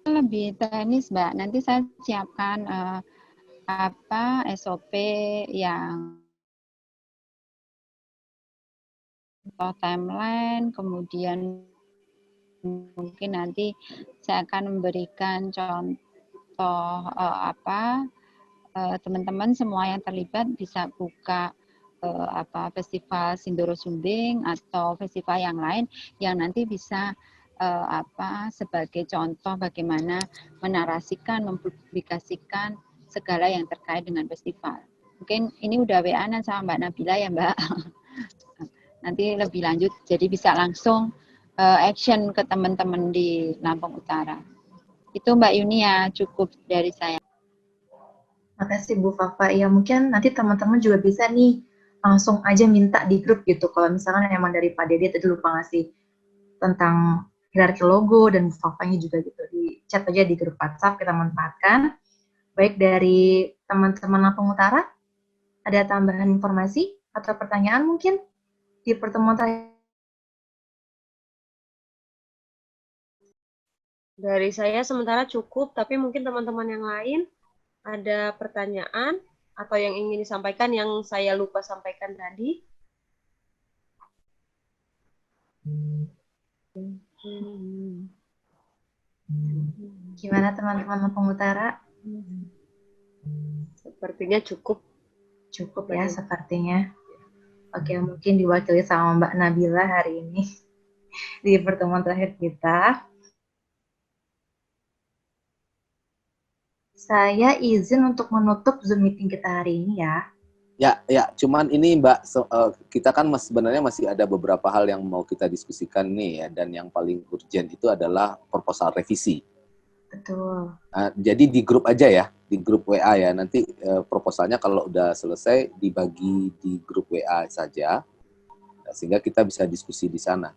Lebih teknis, Mbak. Nanti saya siapkan SOP yang timeline, kemudian mungkin nanti saya akan memberikan contoh teman-teman semua yang terlibat bisa buka festival Sindoro Sumbing atau festival yang lain yang nanti bisa sebagai contoh bagaimana menarasikan, mempublikasikan segala yang terkait dengan festival. Mungkin ini udah WA-an sama Mbak Nabila ya Mbak. Nanti lebih lanjut, jadi bisa langsung action ke teman-teman di Lampung Utara. Itu Mbak Yuni ya, cukup dari saya. Makasih Bu Fafa. Ya mungkin nanti teman-teman juga bisa nih langsung aja minta di grup gitu. Kalau misalkan emang dari Pak Dede tadi lupa ngasih tentang hierarki logo dan Bu Fafanya juga gitu. Di chat aja di grup WhatsApp kita manfaatkan. Baik dari teman-teman Lampung Utara, ada tambahan informasi atau pertanyaan mungkin di pertemuan terakhir? Dari saya sementara cukup, tapi mungkin teman-teman yang lain ada pertanyaan atau yang ingin disampaikan yang saya lupa sampaikan tadi. Gimana teman-teman Lampung Utara? Sepertinya cukup. Cukup ya sepertinya. Oke, mungkin diwakili sama Mbak Nabila hari ini di pertemuan terakhir kita. Saya izin untuk menutup Zoom meeting kita hari ini ya. Ya, cuman ini Mbak, kita kan sebenarnya masih ada beberapa hal yang mau kita diskusikan nih ya, dan yang paling urgent itu adalah proposal revisi. Betul. Jadi di grup aja ya, di grup WA ya, nanti proposalnya kalau udah selesai dibagi di grup WA saja, sehingga kita bisa diskusi di sana.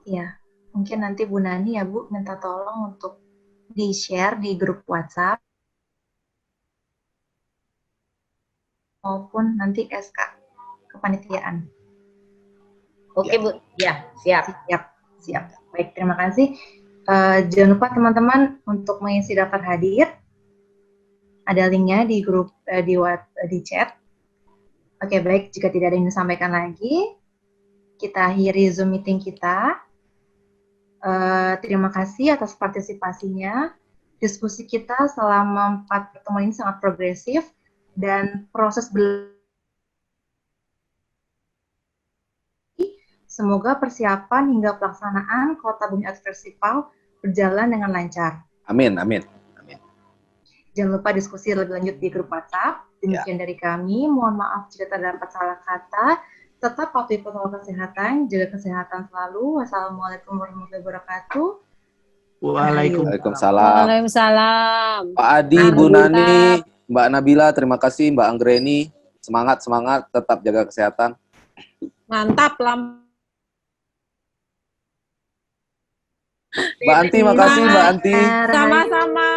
Iya, mungkin nanti Bu Nani ya Bu, minta tolong untuk di-share di grup WhatsApp, maupun nanti SK kepanitiaan. Oke Bu, ya siap. Siap. Baik, terima kasih. Jangan lupa teman-teman untuk mengisi daftar hadir. Ada linknya di grup di chat. Oke, baik. Jika tidak ada yang disampaikan lagi, kita akhiri Zoom meeting kita. Terima kasih atas partisipasinya. Diskusi kita selama 4 pertemuan ini sangat progresif dan proses semoga persiapan hingga pelaksanaan Kota Bumi Art Festival berjalan dengan lancar. Amin. Jangan lupa diskusi lebih lanjut di grup WhatsApp. Demikian dari kami. Mohon maaf jika terdapat salah kata. Tetap patuhi protokol kesehatan. Jaga kesehatan selalu. Wassalamualaikum warahmatullahi wabarakatuh. Waalaikumsalam. Waalaikumsalam. Pak Adi, Bu Nani, Mbak Nabila, terima kasih. Mbak Anggreni, semangat, tetap jaga kesehatan. Mantap, Mbak Anti, makasih Mbak Anti. Sama-sama.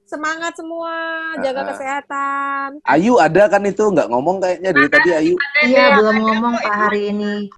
Semangat semua, jaga kesehatan. Ayu ada kan itu, nggak ngomong kayaknya dari tadi Ayu. Iya, belum ngomong Pak hari ini.